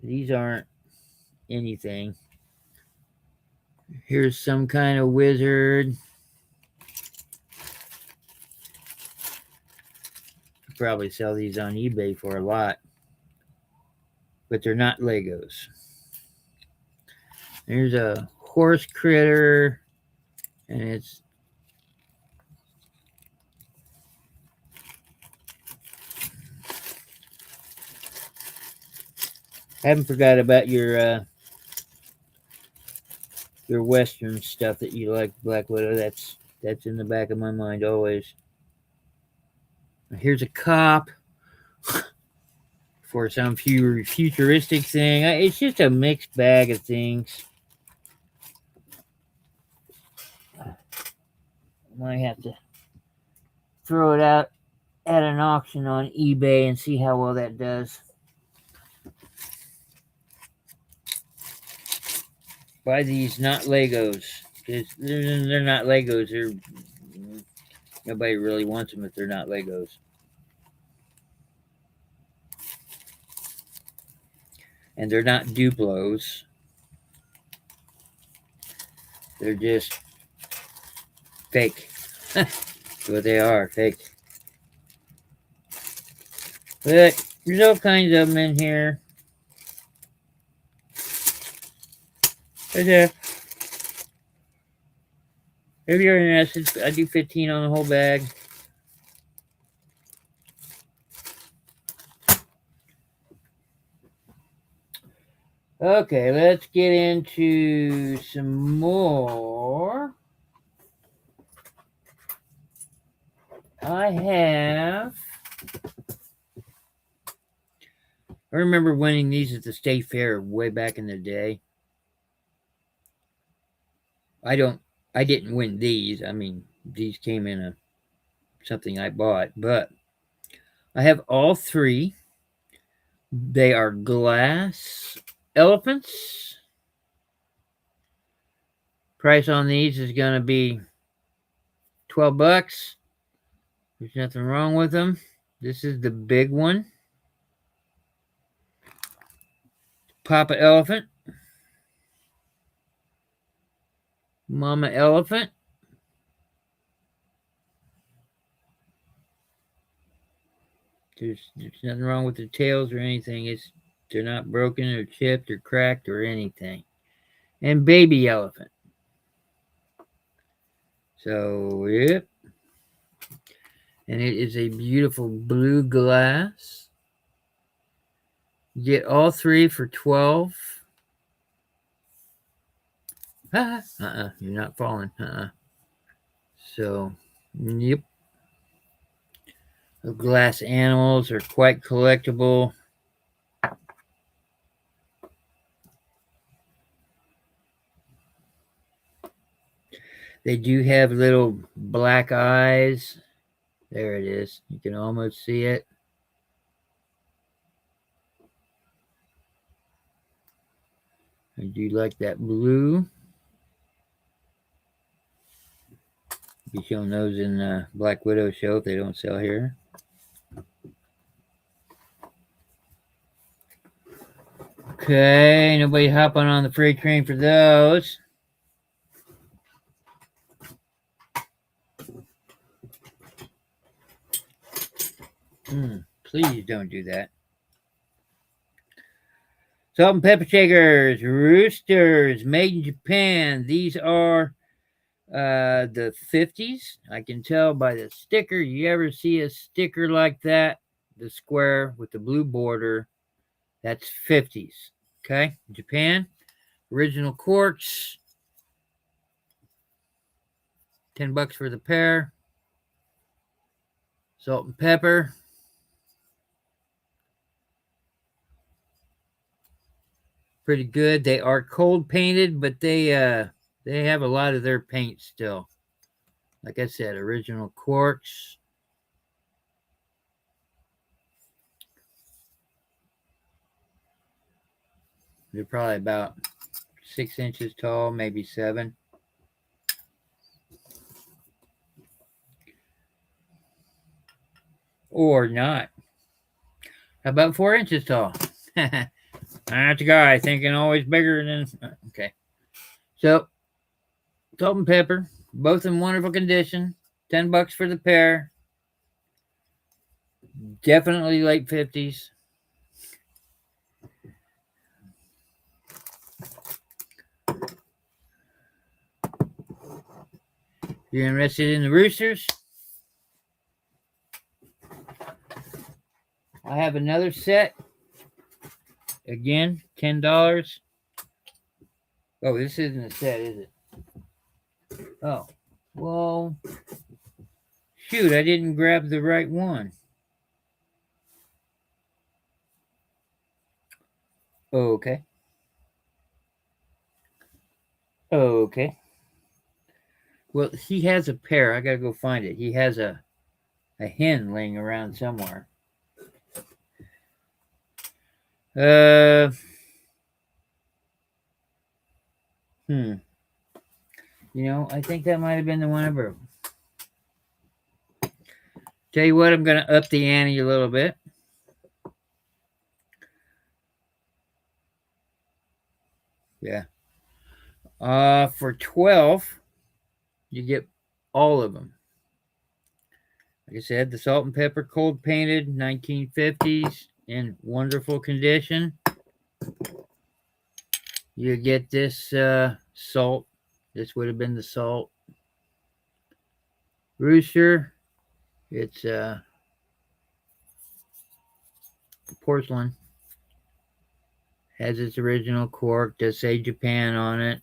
These aren't anything. Here's some kind of wizard. Could probably sell these on eBay for a lot. But they're not Legos. There's a horse critter. And it's haven't forgot about your Western stuff that you like, Black Widow. That's in the back of my mind always. Here's a cop for some futuristic thing. It's just a mixed bag of things. I might have to throw it out at an auction on eBay and see how well that does. Buy these, not Legos. They're not Legos. Nobody really wants them if they're not Legos. And they're not Duplos. They're just fake. That's what they are, fake. But there's all kinds of them in here. Right there. If you're interested, I do 15 on the whole bag. Okay, let's get into some more. I remember winning these at the state fair way back in the day. I didn't win these. I mean, these came in something I bought, but I have all three. They are glass elephants. Price on these is going to be $12. There's nothing wrong with them. This is the big one. Papa elephant. Mama elephant. There's nothing wrong with the tails or anything. They're not broken or chipped or cracked or anything. And baby elephant. So, yep. And it is a beautiful blue glass. You get all three for $12. You're not falling. So, yep. The glass animals are quite collectible. They do have little black eyes. There it is. You can almost see it. I do like that blue. Be showing those in the Black Widow show if they don't sell here. Okay, nobody hopping on the freight train for those. Please don't do that. Salt and pepper shakers, roosters, made in Japan. These are the 50s. I can tell by the sticker. You ever see a sticker like that? The square with the blue border. That's 50s. Okay, Japan. Original quartz. $10 for the pair. Salt and pepper. Pretty good. They are cold painted, but they have a lot of their paint still. Like I said, original corks. They're probably about 6 inches tall, maybe 7. Or not. How about 4 inches tall? That's a guy thinking always bigger than. Okay. So, salt and pepper, both in wonderful condition. $10 for the pair. Definitely late 50s. If you're interested in the roosters, I have another set. Again, $10. Oh, this isn't a set, is it? Oh, well, shoot, I didn't grab the right one. Okay. Okay. Well, he has a pair. I gotta go find it. He has a hen laying around somewhere. I think that might have been the one I broke. Tell you what, I'm gonna up the ante a little bit. Yeah. For 12, you get all of them. Like I said, the salt and pepper cold painted 1950s in wonderful condition. You get this salt. This would have been the salt. Rooster. It's porcelain. Has its original cork. Does say Japan on it.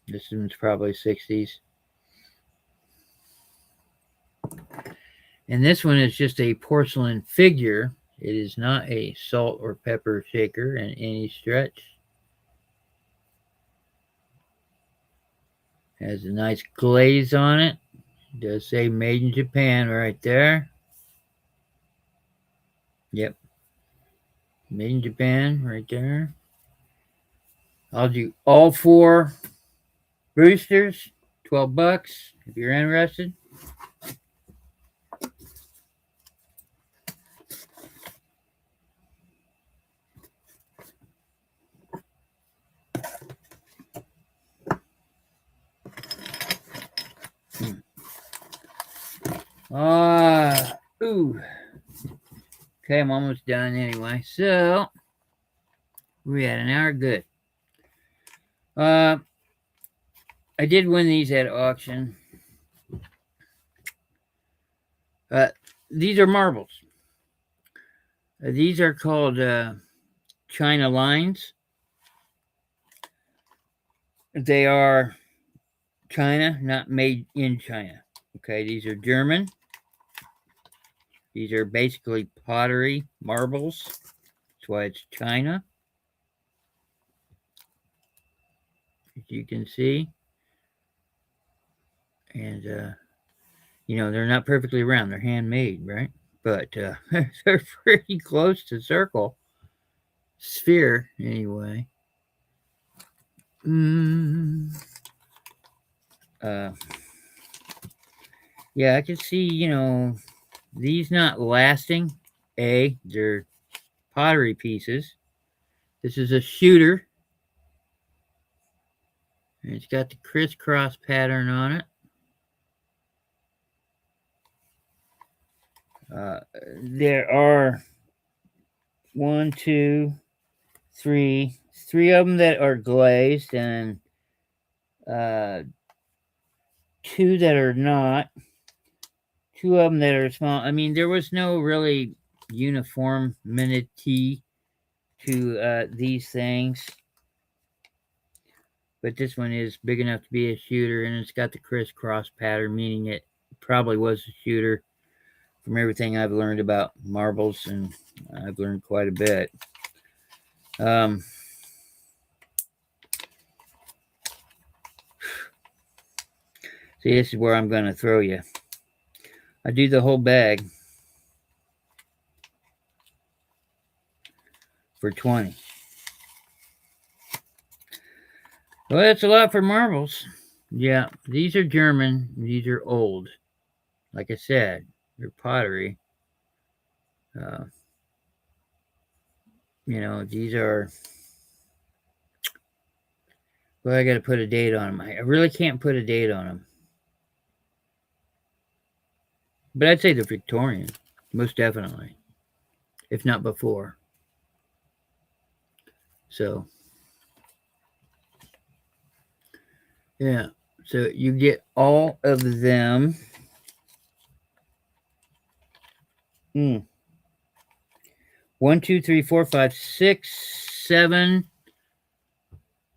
This one's probably 60s. And this one is just a porcelain figure. It is not a salt or pepper shaker in any stretch. Has a nice glaze on it. It does say made in Japan right there. Yep. Made in Japan right there. I'll do all 4 roosters, $12 if you're interested. Ooh. Okay, I'm almost done anyway. So, we had an hour. Good. I did win these at auction. These are marbles. These are called China lines. They are China, not made in China. Okay, these are German. These are basically pottery marbles. That's why it's China. As you can see. And, they're not perfectly round. They're handmade, right? But they're pretty close to circle. Sphere, anyway. Yeah, I can see, these not lasting. They're pottery pieces. This is a shooter. And it's got the crisscross pattern on it. There are 1, 2, 3 of them that are glazed and 2 that are not. 2 of them that are small. I mean, there was no really uniformity to these things. But this one is big enough to be a shooter, and it's got the crisscross pattern, meaning it probably was a shooter. From everything I've learned about marbles, and I've learned quite a bit. See, this is where I'm going to throw you. I do the whole bag for 20. Well, that's a lot for marbles. Yeah, these are German. These are old. Like I said, they're pottery. These are. Well, I got to put a date on them. I really can't put a date on them. But I'd say they're Victorian, most definitely, if not before. So, yeah. So you get all of them. 1, 2, 3, 4, 5, 6, 7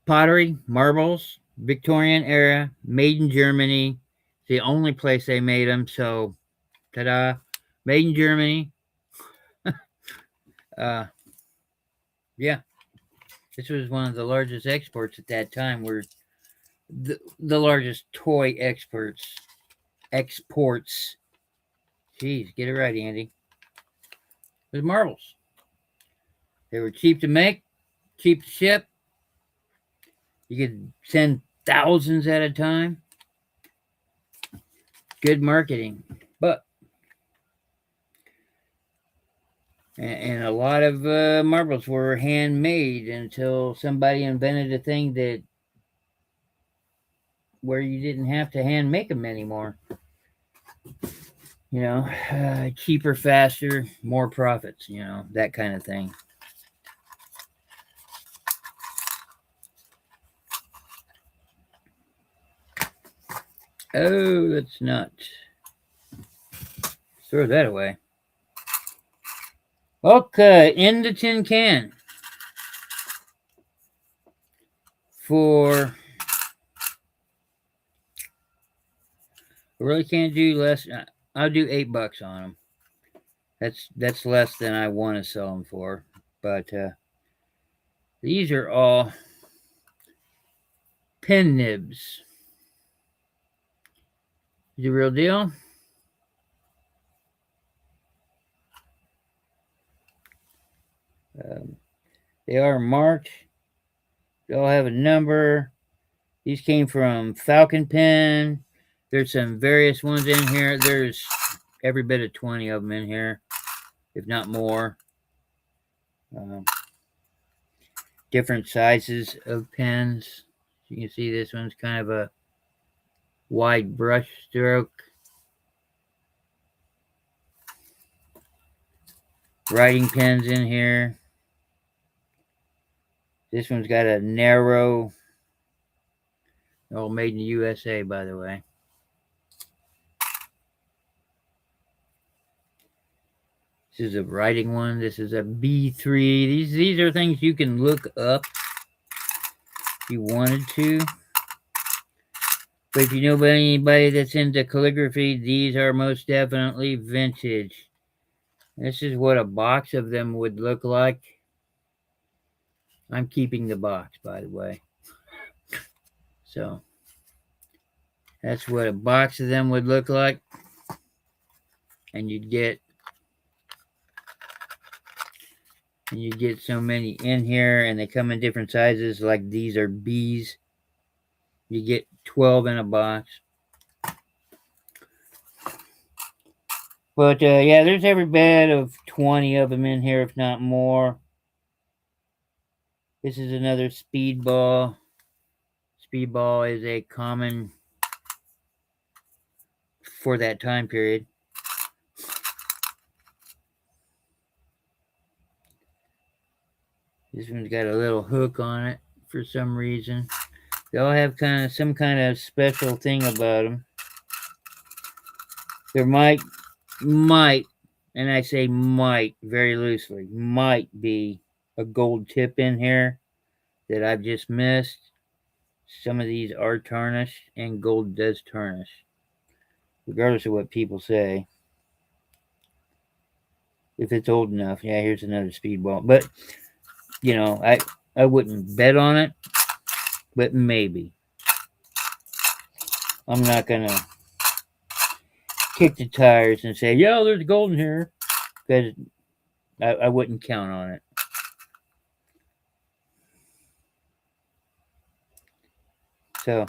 pottery, marbles, Victorian era, made in Germany. The only place they made them. So, ta-da, made in Germany. Yeah, this was one of the largest exports at that time. Were the largest toy exports. Jeez, get it right, Andy. It was marbles. They were cheap to make, cheap to ship. You could send thousands at a time. Good marketing. But, and a lot of marbles were handmade until somebody invented a thing where you didn't have to hand make them anymore. Cheaper, faster, more profits, that kind of thing. Oh, let's not throw that away. Okay, in the tin can for. I really can't do less. I'll do $8 on them. That's less than I want to sell them for. But these are all pen nibs. The real deal. They are marked. They all have a number. These came from Falcon Pen. There's some various ones in here. There's every bit of 20 of them in here, if not more. Different sizes of pens. You can see this one's kind of a wide brush stroke. Writing pens in here. This one's got a narrow, all made in the USA, by the way. This is a writing one. This is a B3. These are things you can look up if you wanted to. But if you know about anybody that's into calligraphy, these are most definitely vintage. This is what a box of them would look like. I'm keeping the box, by the way. So, that's what a box of them would look like. And you'd get so many in here, and they come in different sizes. Like these are B's. You get 12 in a box. But yeah, there's every bit of 20 of them in here, if not more. This is another speedball. Speedball is a common for that time period. This one's got a little hook on it for some reason. They all have some kind of special thing about them. There might, and I say might very loosely, might be a gold tip in here that I've just missed. Some of these are tarnished, and gold does tarnish, regardless of what people say. If it's old enough, yeah, here's another speedball. But I wouldn't bet on it, but maybe. I'm not gonna kick the tires and say, "Yo, there's gold in here," because I wouldn't count on it. So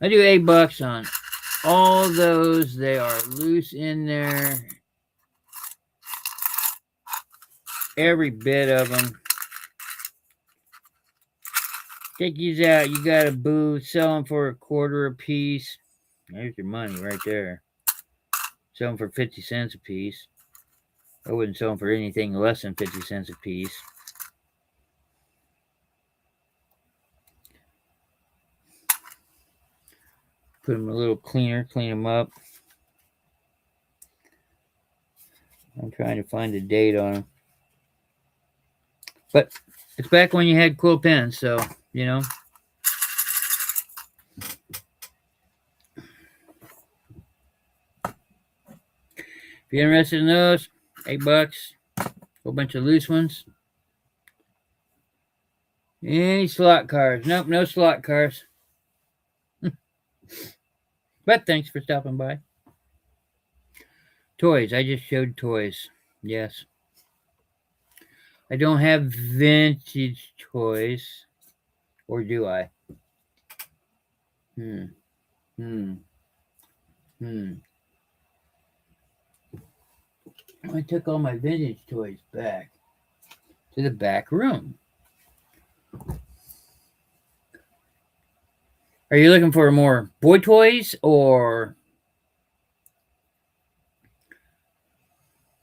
I do $8 on all those. They are loose in there, every bit of them. Take these out. You got a booth. Sell them for $0.25 a piece. There's your money right there. Sell them for 50 cents a piece. I wouldn't sell them for anything less than 50 cents a piece. Put them a little cleaner. Clean them up. I'm trying to find the date on them. But it's back when you had quill pens, so, If you're interested in those, $8. Whole bunch of loose ones. Any slot cars? Nope, no slot cars. But thanks for stopping by. Toys. I just showed toys. Yes. I don't have vintage toys. Or do I? I took all my vintage toys back to the back room. Are you looking for more boy toys or...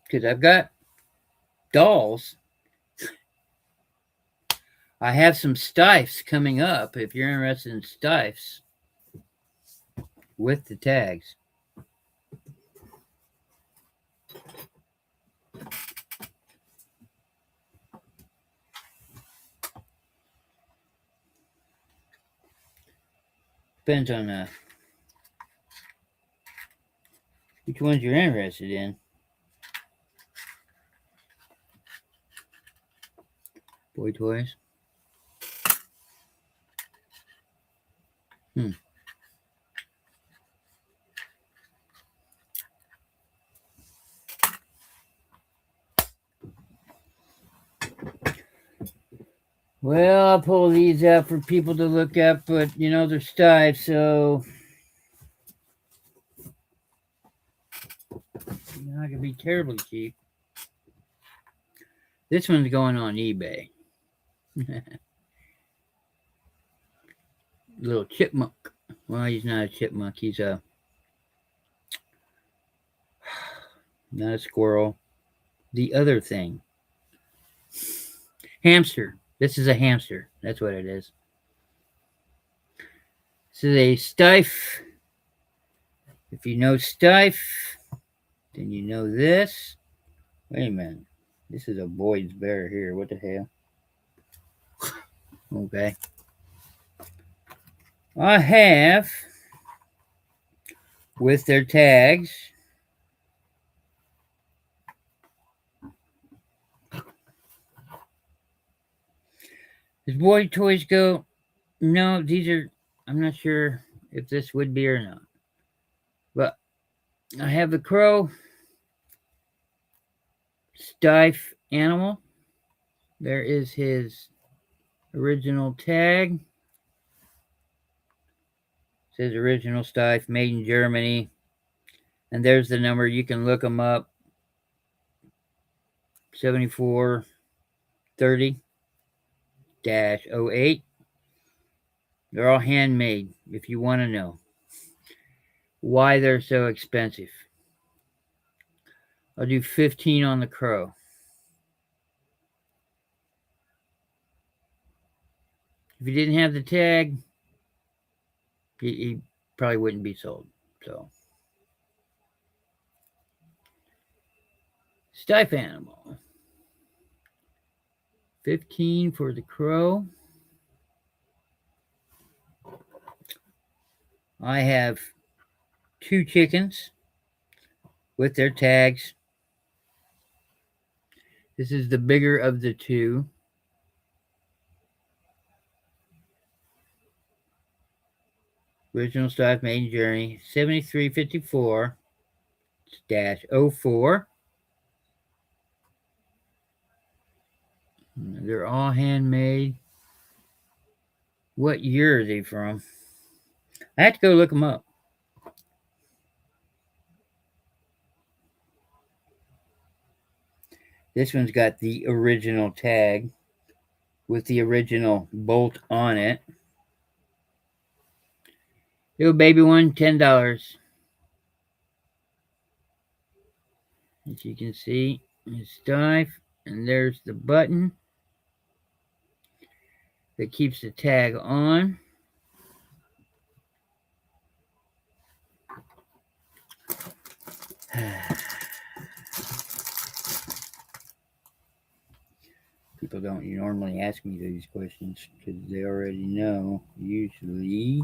Because I've got dolls. I have some stiffs coming up if you're interested in stiffs with the tags. Depends on which ones you're interested in. Boy toys. Well, I'll pull these out for people to look at, but they're stiff, so you're not gonna be terribly cheap. This one's going on eBay. Little chipmunk. Well, he's not a chipmunk. He's not a squirrel. The other thing. Hamster. This is a hamster. That's what it is. This is a stiff. If you know stiff, then you know this. Wait a minute. This is a Boyd's bear here. What the hell? Okay. I have, with their tags, does Boy Toys go? No, these are, I'm not sure if this would be or not. But I have the crow stiff animal. There is his original tag. It says original stiff, made in Germany. And there's the number. You can look them up. 7430-08. They're all handmade, if you want to know why they're so expensive. I'll do 15 on the crow. If you didn't have the tag, he probably wouldn't be sold. So, stiff animal. 15 for the crow. I have 2 chickens with their tags. This is the bigger of the 2. Original stock maiden journey 7354 04. They're all handmade. What year are they from? I had to go look them up. This one's got the original tag with the original bolt on it. Little baby one, $10. As you can see, it's stiff, and there's the button that keeps the tag on. People don't normally ask me these questions because they already know, usually.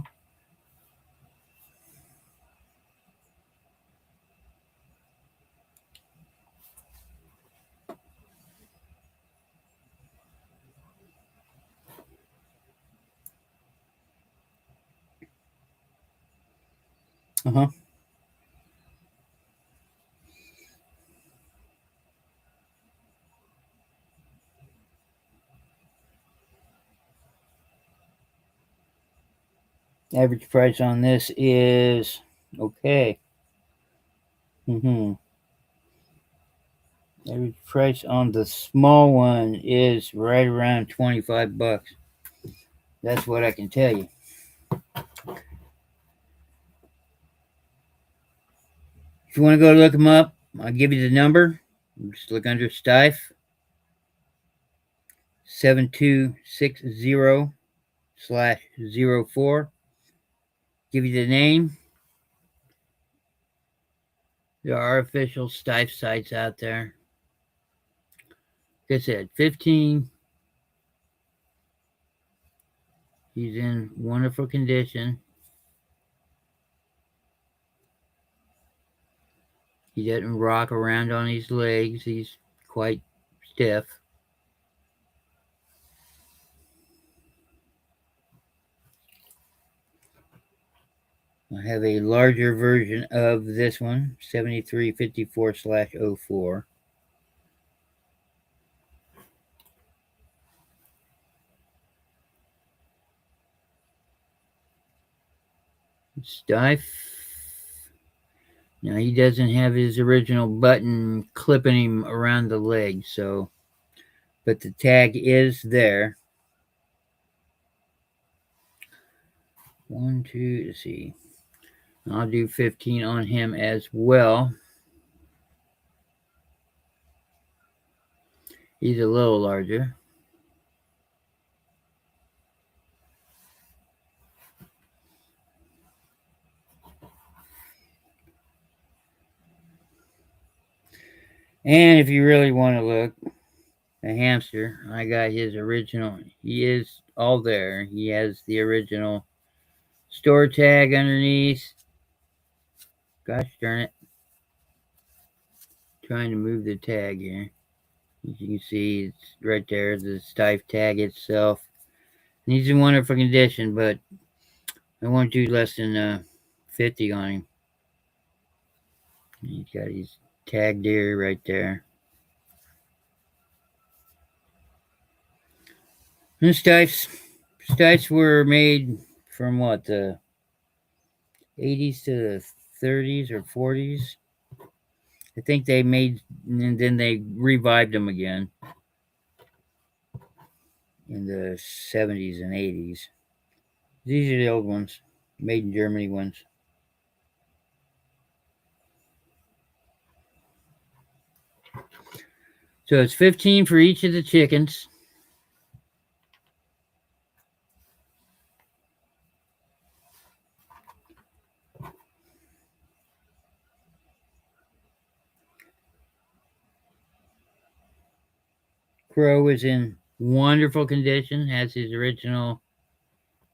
Uh-huh. Average price on this is okay. Average price on the small one is right around 25 bucks. That's what I can tell you. If you want to go look them up, I'll give you the number. Just look under Stife 7260/04. Give you the name. There are official Stife sites out there. Like I said, 15. He's in wonderful condition. He doesn't rock around on his legs. He's quite stiff. I have a larger version of this one, 7354/04. Stife. Now he doesn't have his original button clipping him around the leg, so but the tag is there. 1, 2, let's see. I'll do 15 on him as well. He's a little larger. And if you really want to look, a hamster, I got his original. He is all there. He has the original store tag underneath. Gosh darn it. Trying to move the tag here. As you can see, it's right there, the Stife tag itself. And he's in wonderful condition, but I won't do less than 50 on him. He's got his tag deer right there. And Stifes were made from what, the 80s to the 30s or 40s. I think they made, and then they revived them again in the 70s and 80s. These are the old ones, made in Germany ones. So it's 15 for each of the chickens. Crow is in wonderful condition, has his original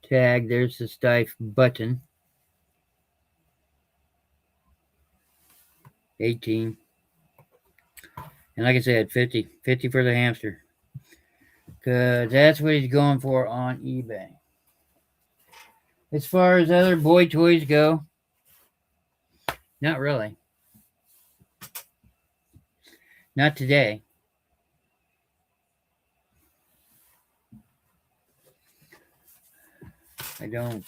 tag. There's the Stife button. 18. And like I said, 50. 50 for the hamster. Because that's what he's going for on eBay. As far as other boy toys go, not really. Not today. I don't,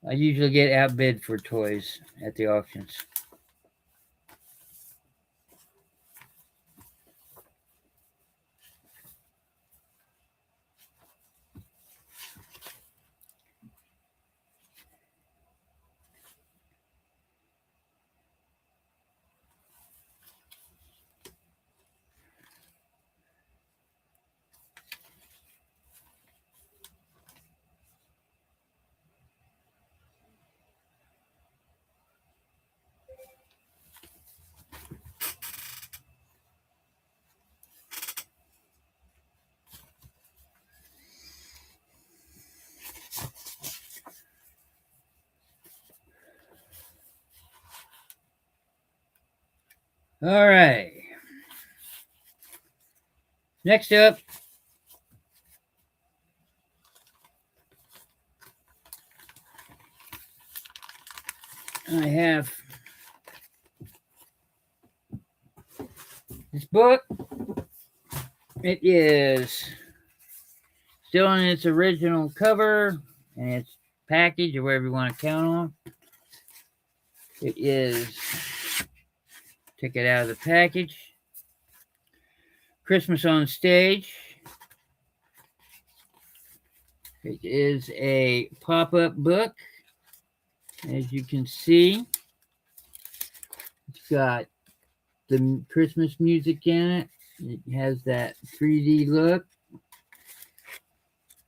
I usually get outbid for toys at the auctions. All right. Next up, I have this book. It is still in its original cover and its package, or whatever you want to count on. It is, take it out of the package, Christmas on Stage. It is a pop-up book. As you can see, it's got the Christmas music in it. It has that 3D look.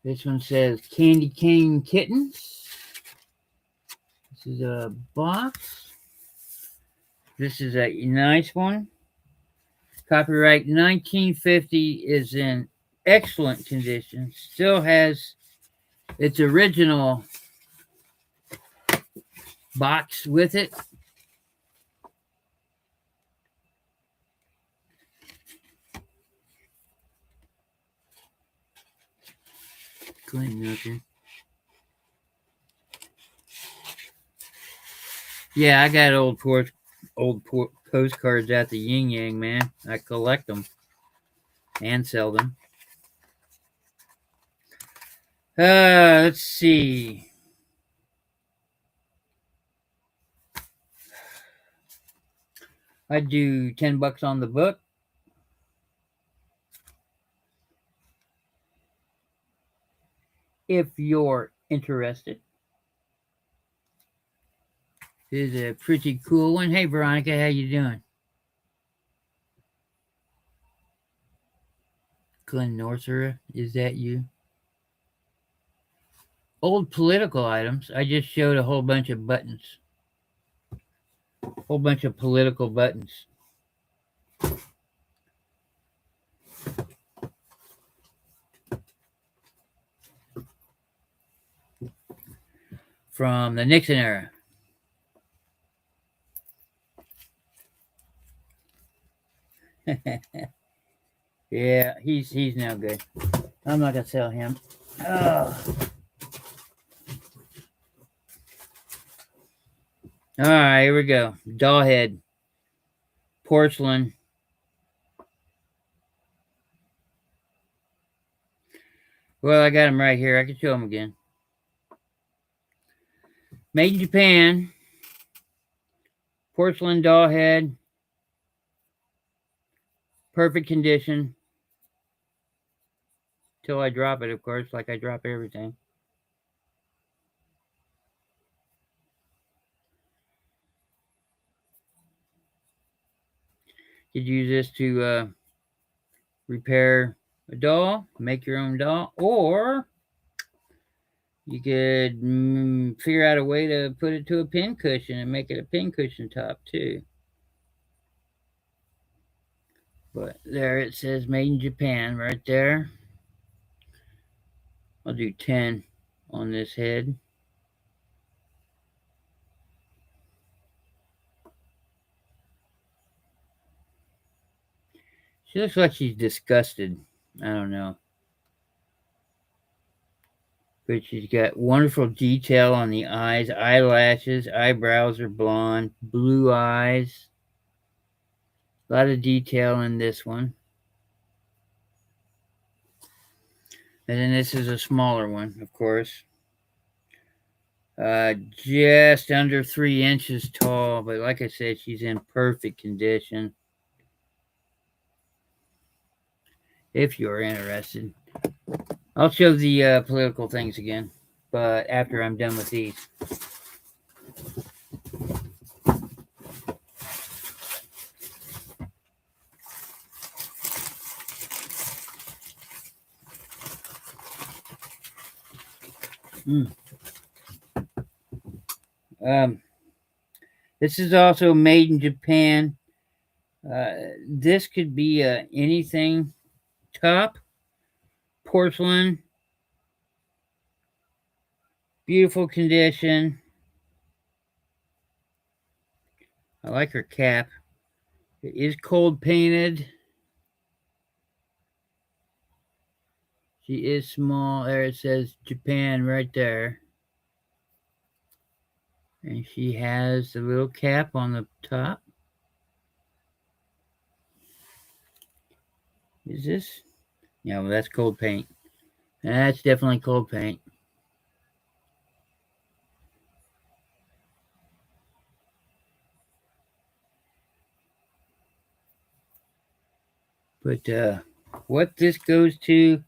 This one says Candy Cane Kittens. This is a box. This is a nice one. Copyright 1950, is in excellent condition. Still has its original box with it. Clean nothing. Yeah, I got old postcards at the Yin Yang, man. I collect them and sell them. Let's see. I do $10 on the book. If you're interested. This is a pretty cool one. Hey, Veronica, how you doing? Glenn Northera, is that you? Old political items. I just showed a whole bunch of buttons. Whole bunch of political buttons. From the Nixon era. Yeah, he's now good. I'm not gonna sell him. Oh. All right, here we go. Doll head, porcelain. Well, I got him right here. I can show him again. Made in Japan. Porcelain doll head. Perfect condition. Till I drop it, of course, like I drop everything. You could use this to repair a doll, make your own doll, or you could figure out a way to put it to a pin cushion and make it a pin cushion top too. But there it says made in Japan right there. I'll do 10 on this head. She looks like she's disgusted. I don't know. But she's got wonderful detail on the eyes, eyelashes, eyebrows are blonde, blue eyes. A lot of detail in this one. And then this is a smaller one, of course. Just under 3 inches tall, but like I said, she's in perfect condition. If you're interested, I'll show the political things again, but after I'm done with these. Mm. This is also made in Japan. This could be anything top, porcelain, beautiful condition. I like her cap. It is cold painted. She is small. There it says Japan right there. And she has the little cap on the top. Is this? Yeah, well, that's cold paint. That's definitely cold paint. But what this goes to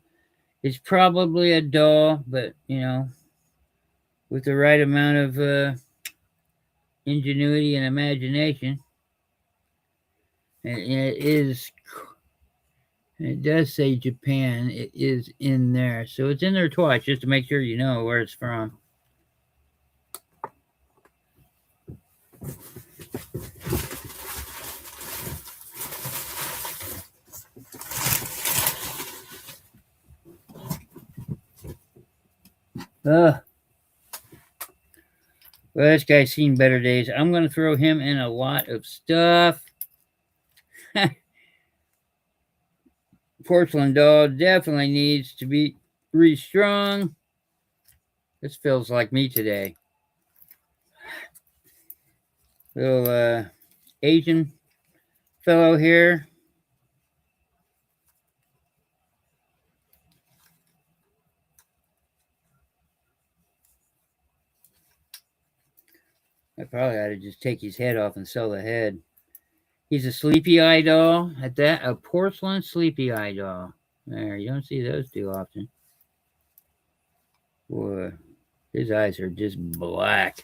is probably a doll, but with the right amount of ingenuity and imagination. And it is, it does say Japan. It is in there. So it's in there twice just to make sure you know where it's from. Well, this guy's seen better days. I'm going to throw him in a lot of stuff. Porcelain doll definitely needs to be restrung. This feels like me today. Little Asian fellow here. I probably ought to just take his head off and sell the head. He's a sleepy eye doll. At that, a porcelain sleepy eye doll. There, you don't see those too often. Boy, his eyes are just black.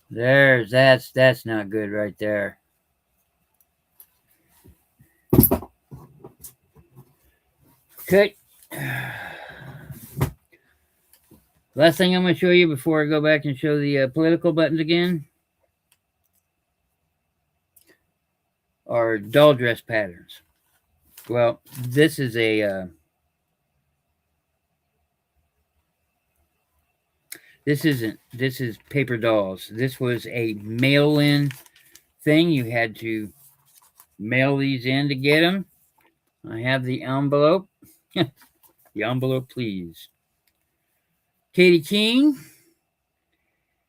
That's not good right there. Okay. Last thing I'm going to show you before I go back and show the political buttons again are doll dress patterns. Well, this is a this is paper dolls. This was a mail-in thing. You had to mail these in to get them. I have the envelope. The envelope, please. Katie King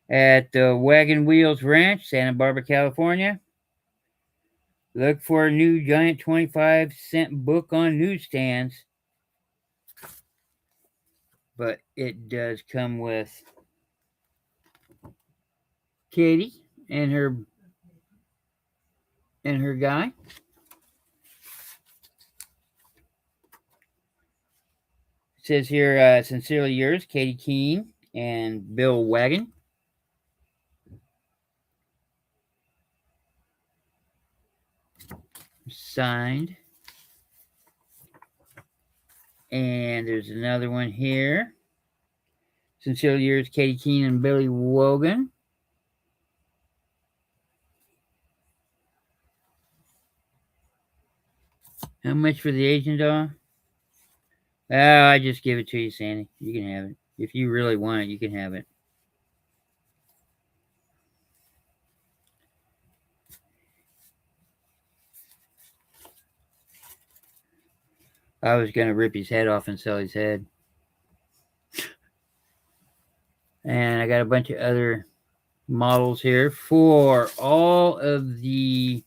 at Wagon Wheels Ranch, Santa Barbara, California. Look for a new giant 25-cent book on newsstands. But it does come with Katie and her guy. It says here, sincerely yours, Katie Keene and Bill Wagon. Signed. And there's another one here. Sincerely yours, Katie Keene and Billy Wogan. How much for the Asian doll? Oh, I just give it to you, Sandy. You can have it. If you really want it, you can have it. I was going to rip his head off and sell his head. And I got a bunch of other models here for all of the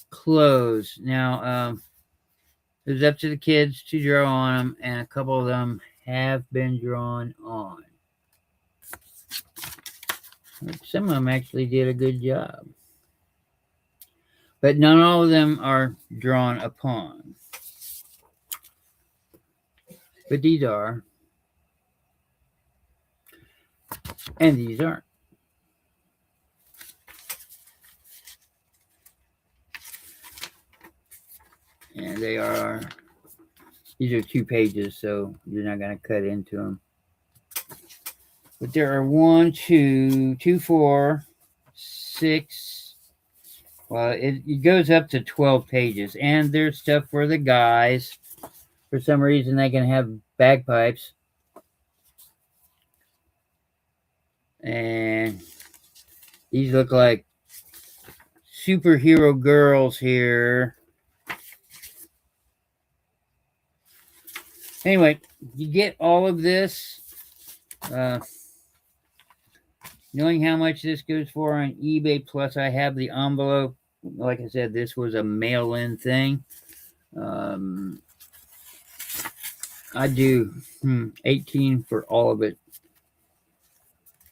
clothes. Now, it was up to the kids to draw on them, and a couple of them have been drawn on. Some of them actually did a good job. But not all of them are drawn upon. But these are. And these aren't. And they are. These are 2 pages, so you're not going to cut into them. But there are 1, 2, 2, 4, 6. Well, it goes up to 12 pages. And there's stuff for the guys. For some reason, they can have bagpipes. And these look like superhero girls here. Anyway, you get all of this. Knowing how much this goes for on eBay, plus I have the envelope. Like I said, this was a mail-in thing. I do 18 for all of it.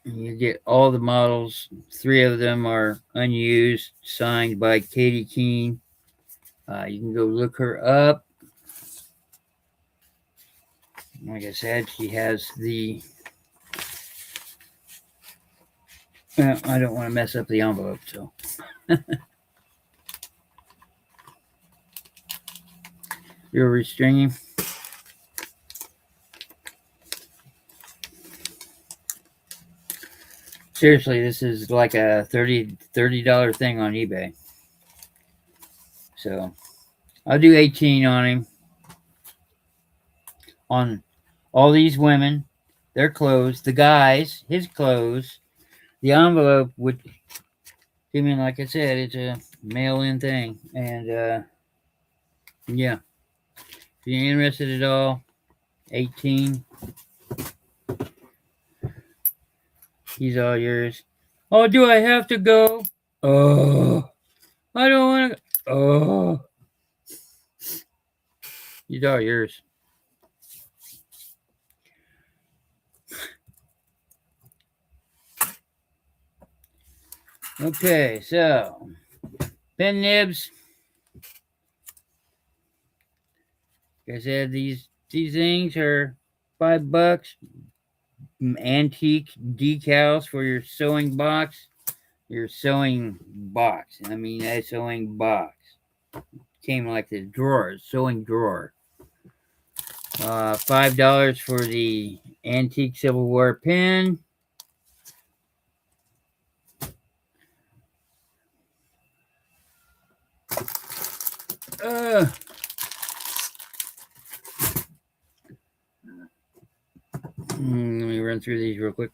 You get all the models. 3 of them are unused, signed by Katie Keene. You can go look her up. Like I said, she has the... I don't want to mess up the envelope, so... You're restringing. Seriously, this is like a $30 thing on eBay. So, I'll do 18 on him. On all these women, their clothes, the guys, his clothes, the envelope would, I mean, like I said, it's a mail-in thing. And, yeah. If you're interested at all, 18. He's all yours. Oh, do I have to go? Oh, I don't want to. Oh, he's all yours. Okay, so pen nibs. Like I said, these things are $5. Antique decals for your sewing box. Your sewing box. I mean, a sewing box. Came like the drawer, sewing drawer. $5 for the antique Civil War pen. Let me run through these real quick.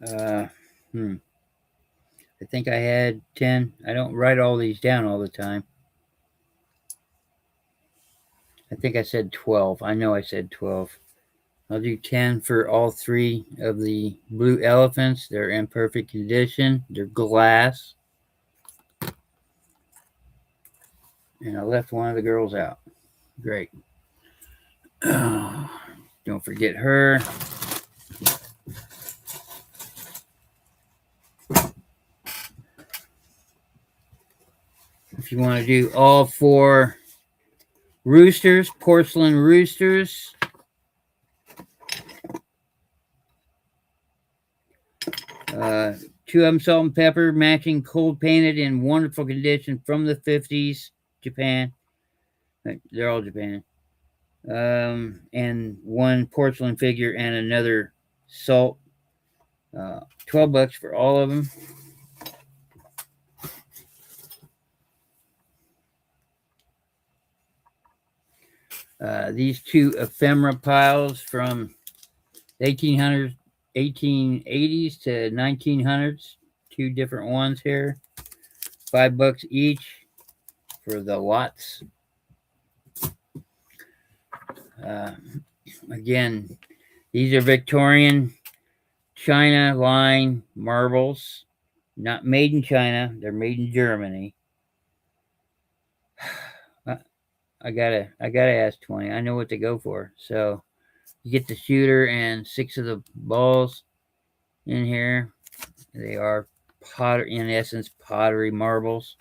I think I had 10. I don't write all these down all the time. I think I said 12. I know I said 12. I'll do 10 for all 3 of the blue elephants. They're in perfect condition. They're glass. And I left one of the girls out. Great. Don't forget her. If you want to do all 4 roosters, porcelain roosters. Two of them salt and pepper, matching, cold painted in wonderful condition from the 50s, Japan. They're all Japan. And 1 porcelain figure and another salt. $12 for all of them. These 2 ephemera piles from 1880s to 1900s. 2 different ones here. $5 each for the lots. Again, these are Victorian China line marbles, not made in China. They're made in Germany. I gotta ask 20. I know what to go for. So you get the shooter and 6 of the balls in here. They are in essence pottery marbles.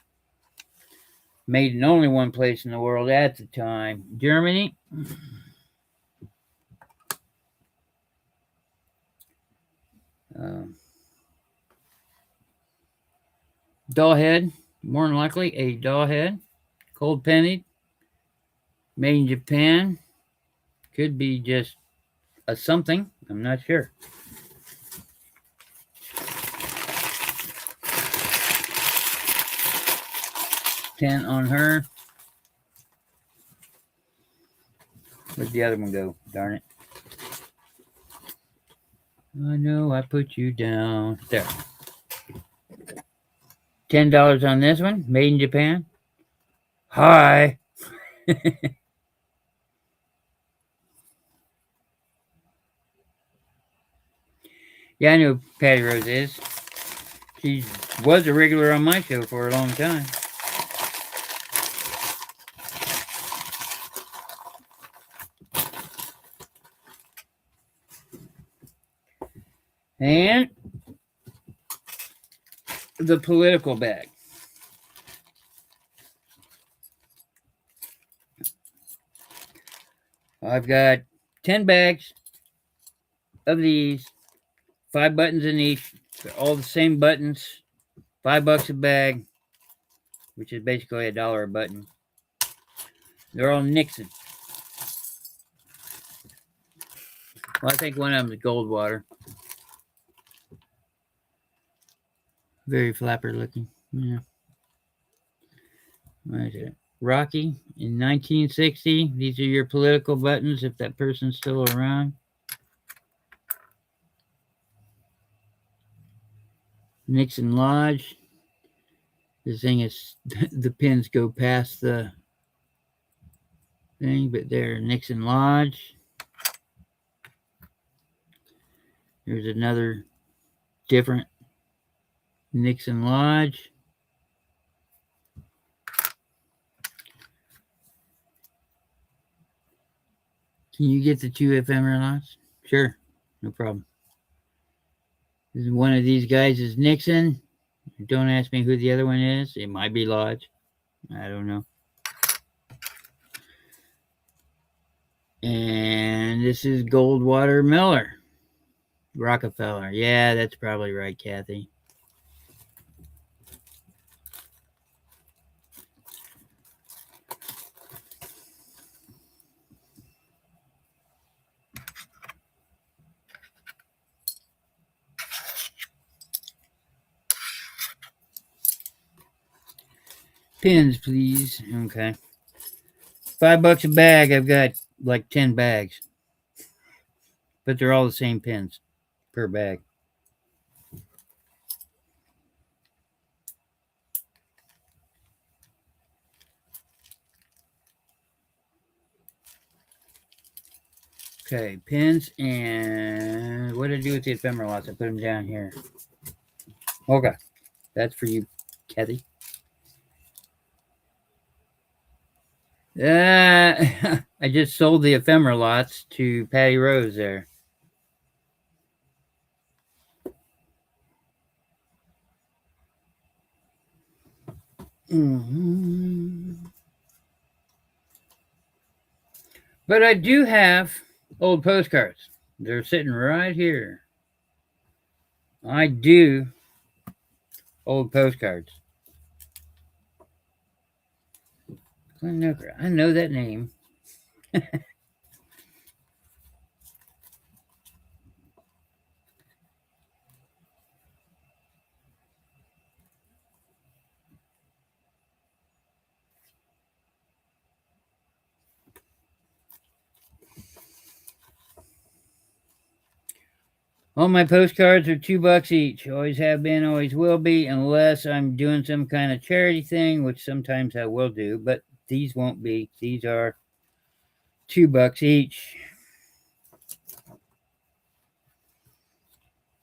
Made in only one place in the world at the time, Germany. Doll head, more than likely a doll head, cold penny, made in Japan. Could be just a something. I'm not sure. $10 on her. Where'd the other one go? Darn it. I know I put you down. There. $10 on this one. Made in Japan. Hi. Yeah, I know who Patty Rose is. She was a regular on my show for a long time. And the political bag. I've got 10 bags of these, 5 buttons in each. They're all the same buttons, $5 a bag, which is basically $1 a button. They're all Nixon. Well, I think one of them is Goldwater. Very flapper looking. Yeah. What is it? Rocky in 1960. These are your political buttons if that person's still around. Nixon Lodge. This thing is, the pins go past the thing, but they're Nixon Lodge. There's another different Nixon Lodge. Can you get the 2 ephemera lots? Sure, no problem. This is one of these guys is Nixon. Don't ask me who the other one is. It might be Lodge. I don't know. And this is Goldwater Miller. Rockefeller. Yeah, that's probably right, Kathy. Pins, please. Okay. $5 a bag. I've got like 10 bags. But they're all the same pins per bag. Okay, pins, and what did I do with the ephemera lots? I put them down here. Okay, that's for you, Kathy. I just sold the ephemera lots to Patty Rose there. But I do have old postcards. They're sitting right here. I do old postcards. Glenn Nooker. I know that name. All my postcards are $2 each. Always have been, always will be, unless I'm doing some kind of charity thing, which sometimes I will do, but these won't be. These are $2 each.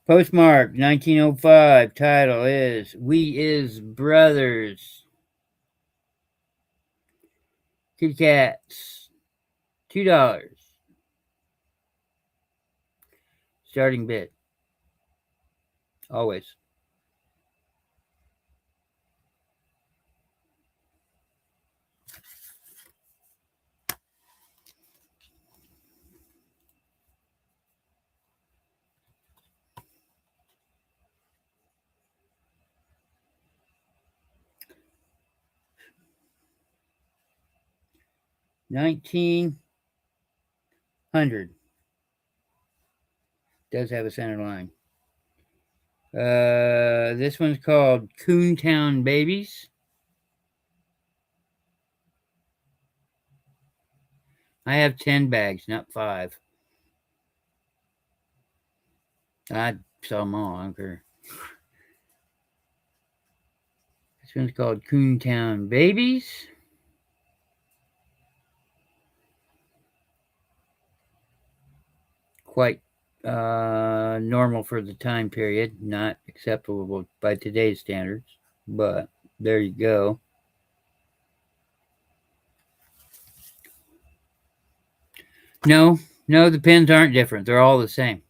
Postmark 1905. Title is We Is Brothers. Kitty cats. $2. Starting bid. Always. $1,900. Does have a center line. This one's called Coontown Babies. I have 10 bags, not 5. I sell them all. I don't care. This one's called Coontown Babies. Quite normal for the time period. Not acceptable by today's standards. But there you go. No, the pins aren't different. They're all the same.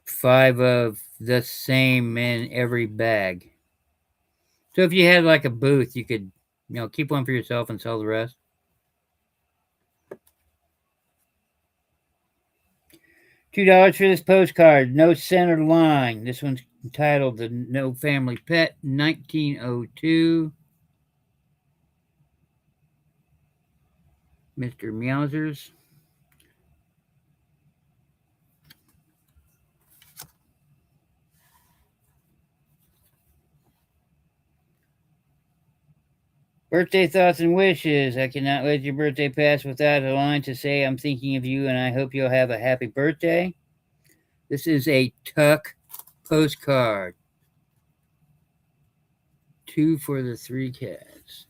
5 of the same in every bag. So if you had like a booth, you could, keep one for yourself and sell the rest. $2 for this postcard. No center line. This one's entitled The No Family Pet, 1902. Mr. Meowsers. Birthday thoughts and wishes. I cannot let your birthday pass without a line to say I'm thinking of you and I hope you'll have a happy birthday. This is a Tuck postcard. 2 for the 3 cats.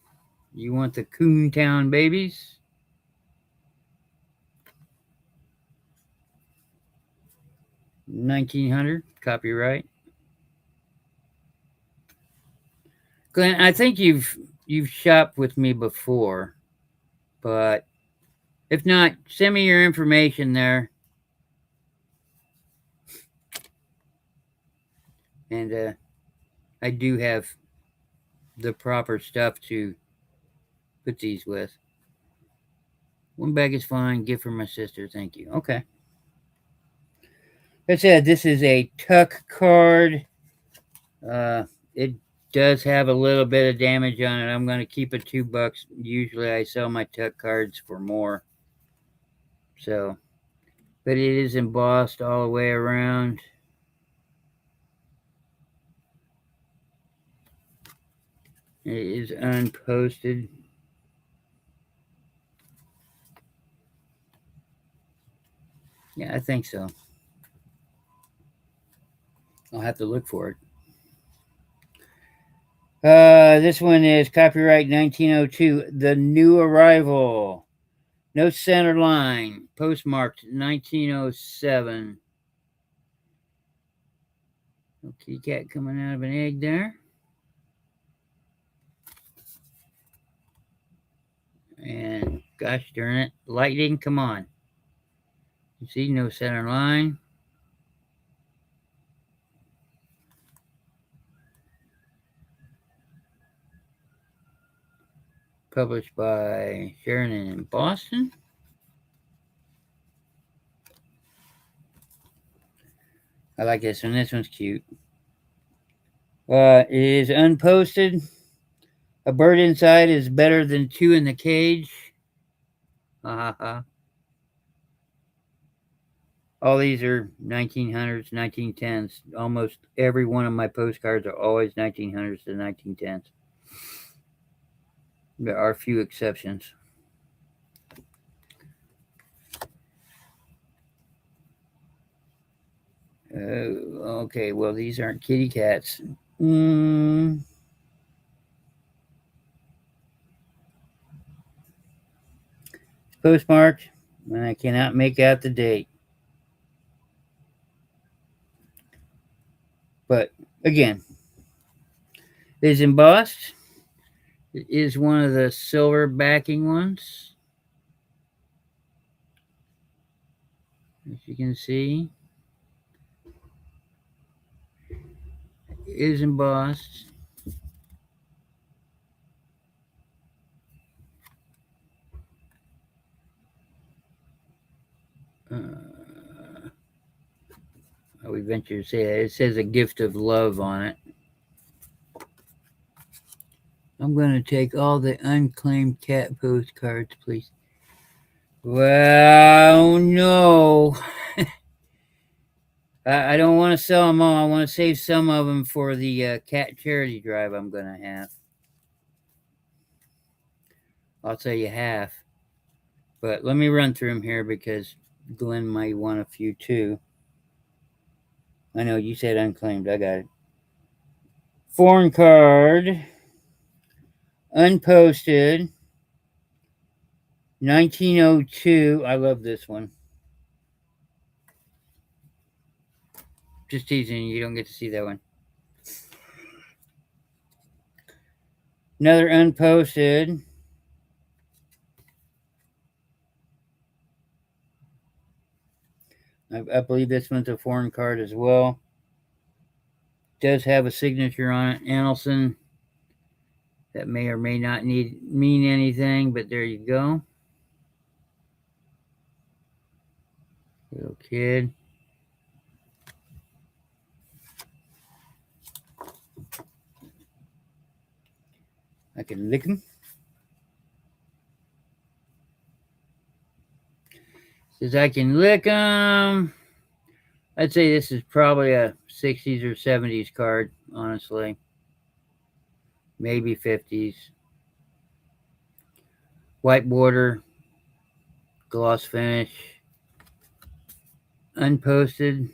You want the Coontown Babies? $1,900. Copyright. Glenn, I think you've shopped with me before, but if not, send me your information there. And I do have the proper stuff to put these with. 1 bag is fine. Gift for my sister. Thank you. Okay. Like I said, this is a Tuck card. It does have a little bit of damage on it. I'm going to keep it $2. Usually I sell my Tuck cards for more. So, but it is embossed all the way around. It is unposted. Yeah, I think so. I'll have to look for it. This one is copyright 1902. The New Arrival. No center line. Postmarked 1907. Kitty cat coming out of an egg there. And gosh darn it, lighting, come on. You see, no center line. Published by Sheridan in Boston. I like this one. This one's cute. It is unposted. A bird inside is better than 2 in the cage. Ha ha ha. All these are 1900s, 1910s. Almost every one of my postcards are always 1900s to 1910s. There are a few exceptions. Okay, well, these aren't kitty cats. Mm, postmarked, and I cannot make out the date. But again, it is embossed. It is one of the silver backing ones, as you can see. It is embossed. I would venture to say that it says a gift of love on it. I'm going to take all the unclaimed cat postcards, please. Well, no. I don't want to sell them all. I want to save some of them for the cat charity drive I'm going to have. I'll tell you half. But let me run through them here because Glenn might want a few too. I know you said unclaimed. I got it. Foreign card. Unposted. 1902. I love this one. Just teasing you. You don't get to see that one. Another unposted. I believe this one's a foreign card as well. Does have a signature on it. Annelson. That may or may not mean anything, but there you go. Little kid. I can lick him. Says I can lick him. I'd say this is probably a 60s or 70s card, honestly. Maybe 50s. White border. Gloss finish. Unposted.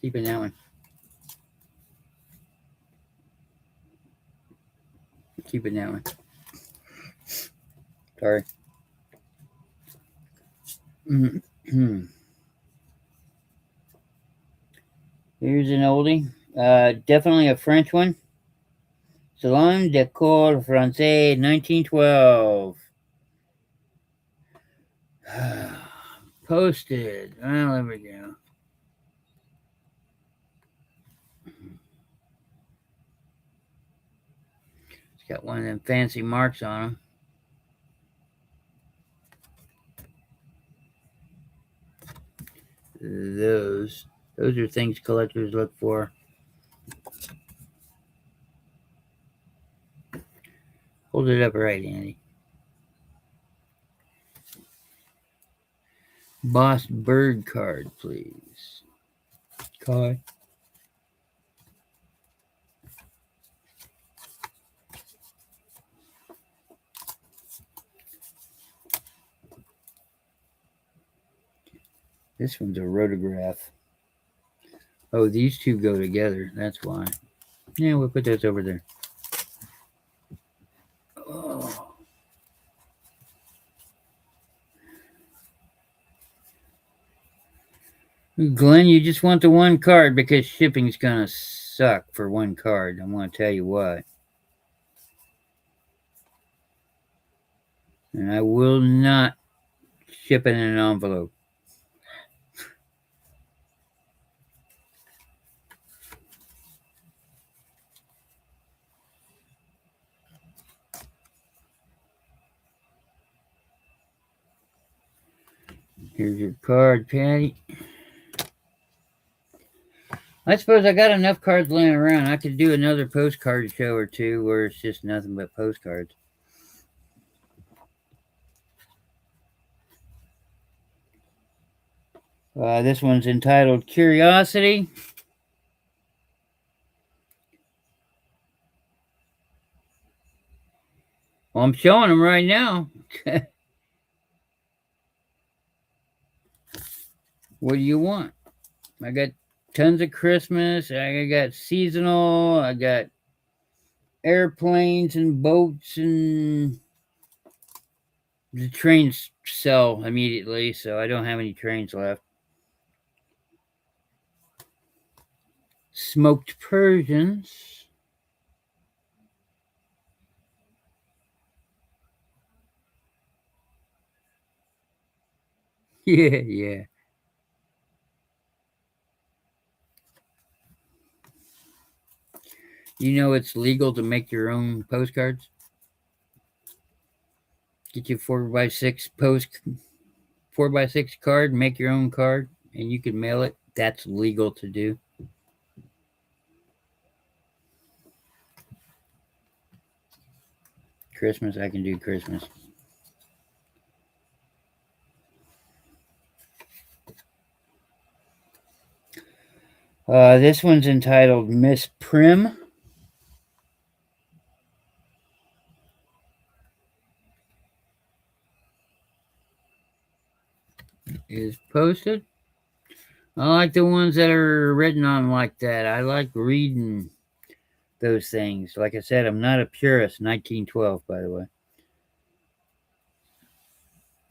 Keeping that one. Keeping that one. Sorry. Here's an oldie. Definitely a French one. Salon de Cour Francais, 1912. Posted. Well, there we go. It's got one of them fancy marks on them. Those are things collectors look for. Hold it up right, Andy. Boss bird card, please. Kai. This one's a rotograph. Oh, these two go together. That's why. Yeah, we'll put those over there. Oh. Glenn, you just want the one card because shipping's gonna suck for one card. I'm gonna tell you what. And I will not ship it in an envelope. Here's your card, Patty. I suppose I got enough cards laying around. I could do another postcard show or two where it's just nothing but postcards. This one's entitled Curiosity. Well, I'm showing them right now. What do you want? I got tons of Christmas. I got seasonal. I got airplanes and boats, and the trains sell immediately, so I don't have any trains left. Smoked Persians. Yeah, yeah. You know it's legal to make your own postcards? Get you 4x6 4x6 card, make your own card, and you can mail it. That's legal to do. Christmas, I can do Christmas. This one's entitled Miss Prim. Is posted. I like the ones that are written on like that. I like reading those things. Like I said, I'm not a purist. 1912, by the way.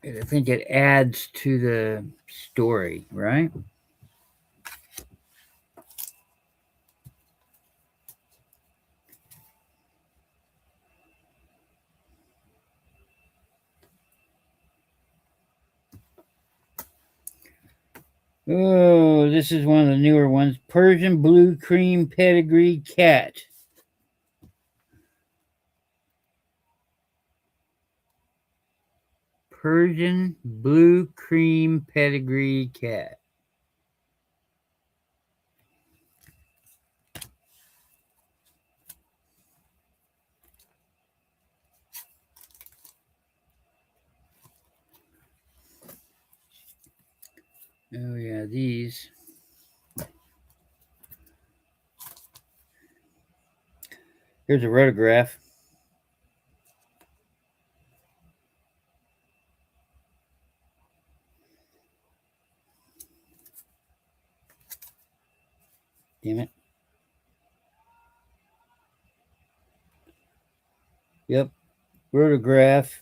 I think it adds to the story, right? Oh, this is one of the newer ones. Persian Blue Cream Pedigree Catt. Persian Blue Cream Pedigree Catt. Oh, yeah, these. Here's a rotograph. Damn it. Yep, rotograph.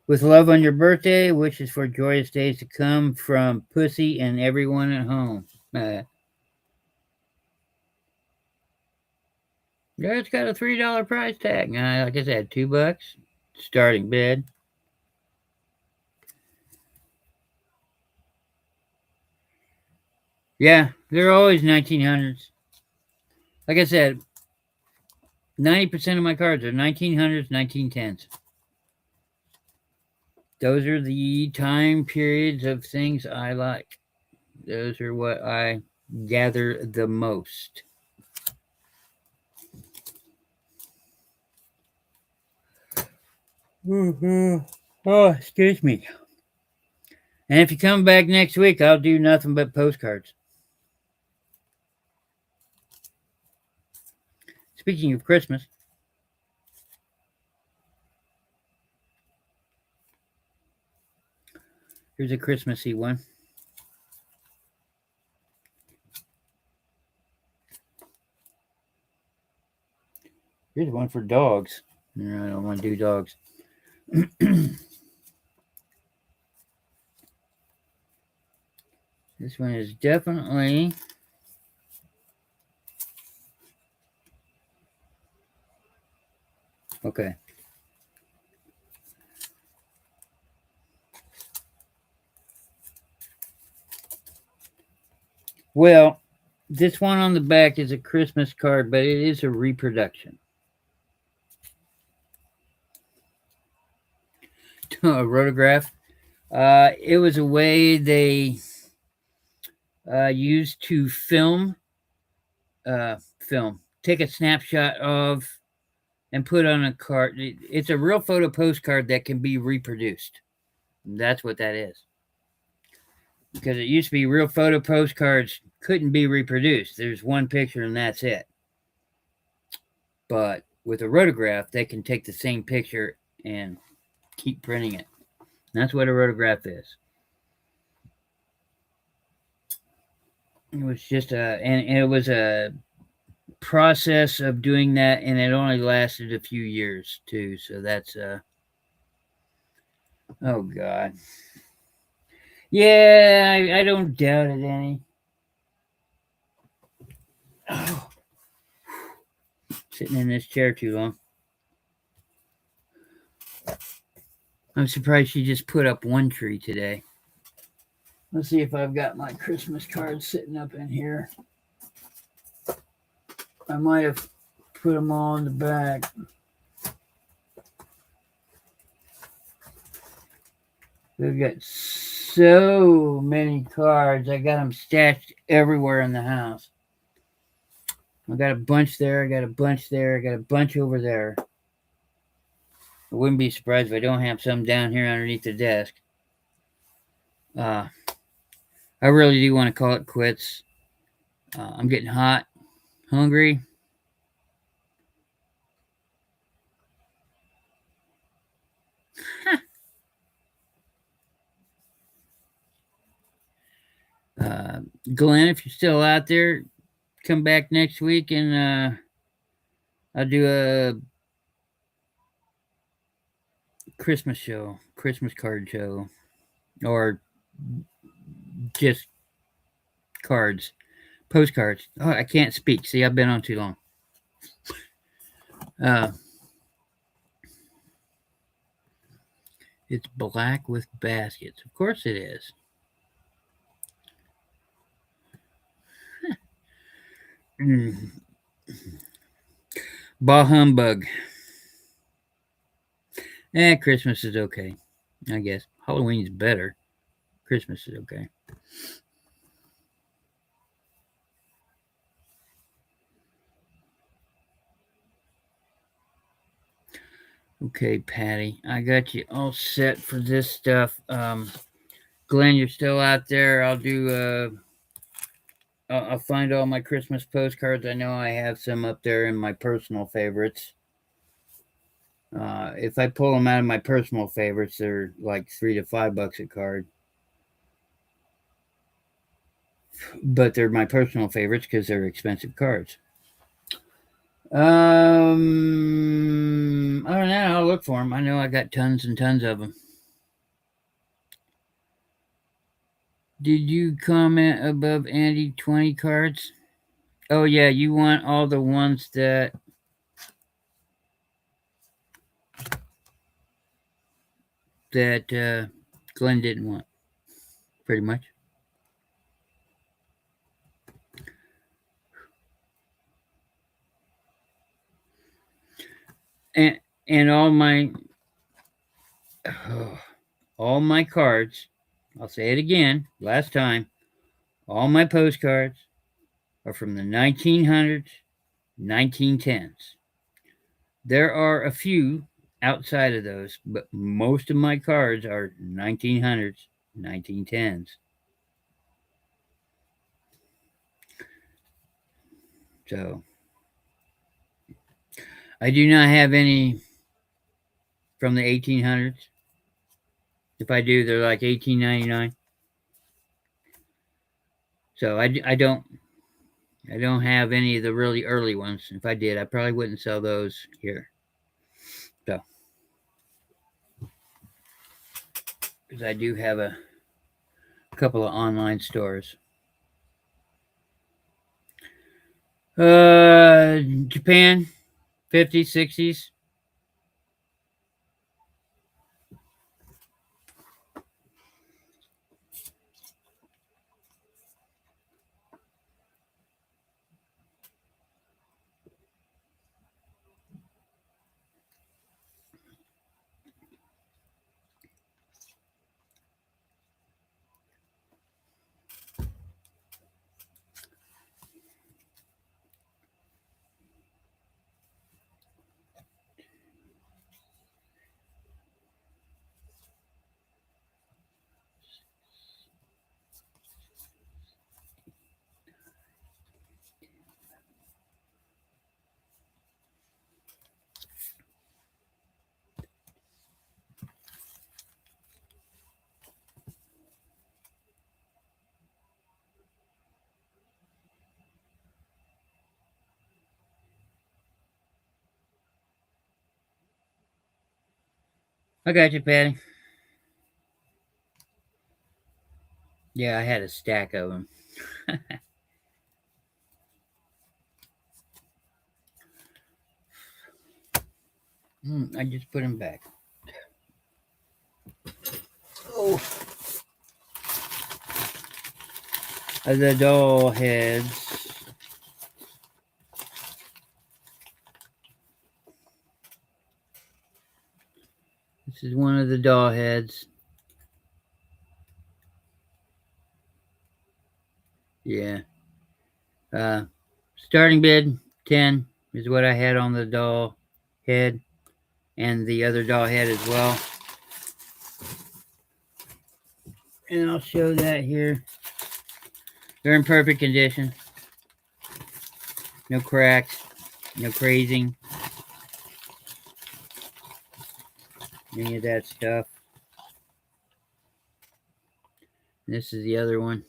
With love on your birthday, wishes for joyous days to come from Pussy and everyone at home. Yeah, it's got a $3 price tag. Like I said, $2 starting bid. Yeah, they're always 1900s. Like I said, 90% of my cards are 1900s, 1910s. Those are the time periods of things I like. Those are what I gather the most. Oh, excuse me. And if you come back next week, I'll do nothing but postcards. Speaking of Christmas, here's a Christmassy one. Here's one for dogs. No, I don't want to do dogs. This one is definitely okay. Well, this one on the back is a Christmas card, but it is a reproduction. A rotograph. It was a way they used to take a snapshot of and put on a card. It's a real photo postcard that can be reproduced. That's what that is. Because it used to be real photo postcards couldn't be reproduced. There's one picture and that's it. But with a rotograph, they can take the same picture and keep printing it. And that's what a rotograph is. It was just and it was a process of doing that, and it only lasted a few years too. So that's oh god, yeah, I don't doubt it any. Oh, sitting in this chair too long. I'm surprised she just put up one tree today. Let's see if I've got my Christmas cards sitting up in here. I might have put them all in the back. We've got so many cards. I got them stashed everywhere in the house. I got a bunch there. I got a bunch there. I got a bunch over there. I wouldn't be surprised if I don't have some down here underneath the desk. I really do want to call it quits. I'm getting hot, hungry. Glenn, if you're still out there, come back next week and I'll do a Christmas show, Christmas card show, or just cards, postcards. Oh, I can't speak. See, I've been on too long. It's black with baskets. Of course it is. Bah humbug. Christmas is okay. I guess. Halloween's better. Christmas is okay. Okay, Patty. I got you all set for this stuff. Glenn, you're still out there. I'll find all my Christmas postcards. I know I have some up there in my personal favorites. If I pull them out of my personal favorites, they're like $3 to $5 a card. But they're my personal favorites because they're expensive cards. Other than that, I'll look for them. I know I got tons and tons of them. Did you comment above Andy 20 cards? Oh yeah, you want all the ones that Glenn didn't want, pretty much. And all my cards, I'll say it again, last time, all my postcards are from the 1900s, 1910s. There are a few outside of those, but most of my cards are 1900s, 1910s. So I do not have any from the 1800s. If I do, they're like $18.99. So I don't have any of the really early ones. If I did, I probably wouldn't sell those here. So because I do have a couple of online stores. Japan, 50s, 60s. I got you, Patty. Yeah, I had a stack of them. I just put them back. Oh, the doll heads. This is one of the doll heads. Yeah. Starting bid 10 is what I had on the doll head and the other doll head as well. And I'll show that here. They're in perfect condition. No cracks, no crazing, any of that stuff. And this is the other one.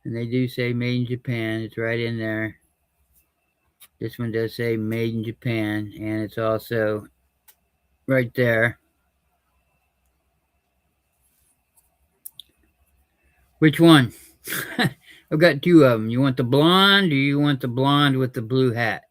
And they do say made in Japan. It's right in there. This one does say made in Japan, and it's also right there. Which one? I've got two of them. You want the blonde or you want the blonde with the blue hat?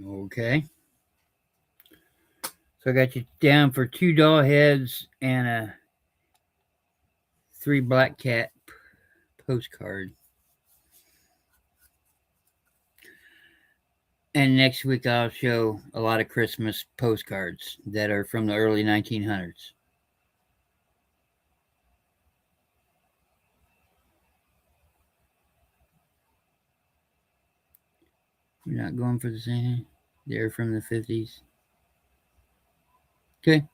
Okay. So I got you down for 2 doll heads and a 3 black cat postcard. And next week I'll show a lot of Christmas postcards that are from the early 1900s. You're not going for the same? They're from the 50s. Okay.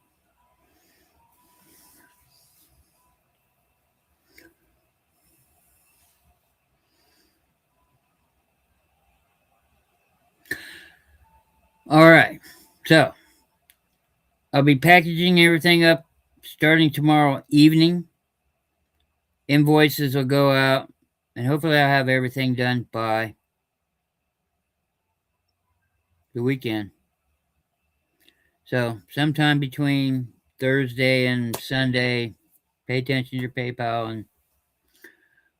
All right. So I'll be packaging everything up starting tomorrow evening. Invoices will go out, and hopefully I'll have everything done by the weekend. So sometime between Thursday and Sunday, pay attention to your PayPal, and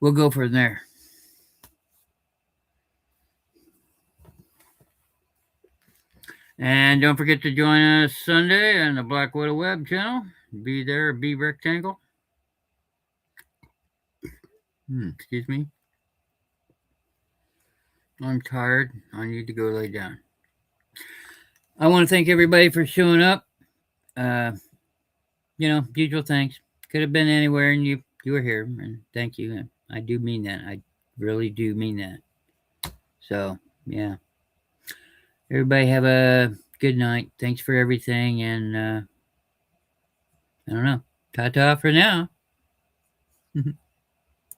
we'll go from there. And don't forget to join us Sunday on the Black Widow web channel. Be there, be rectangle. Excuse me. I'm tired. I need to go lay down. I want to thank everybody for showing up. Usual thanks. Could have been anywhere, and you were here, and thank you. I do mean that. I really do mean that. So yeah, everybody have a good night. Thanks for everything, and I don't know. Ta-ta for now.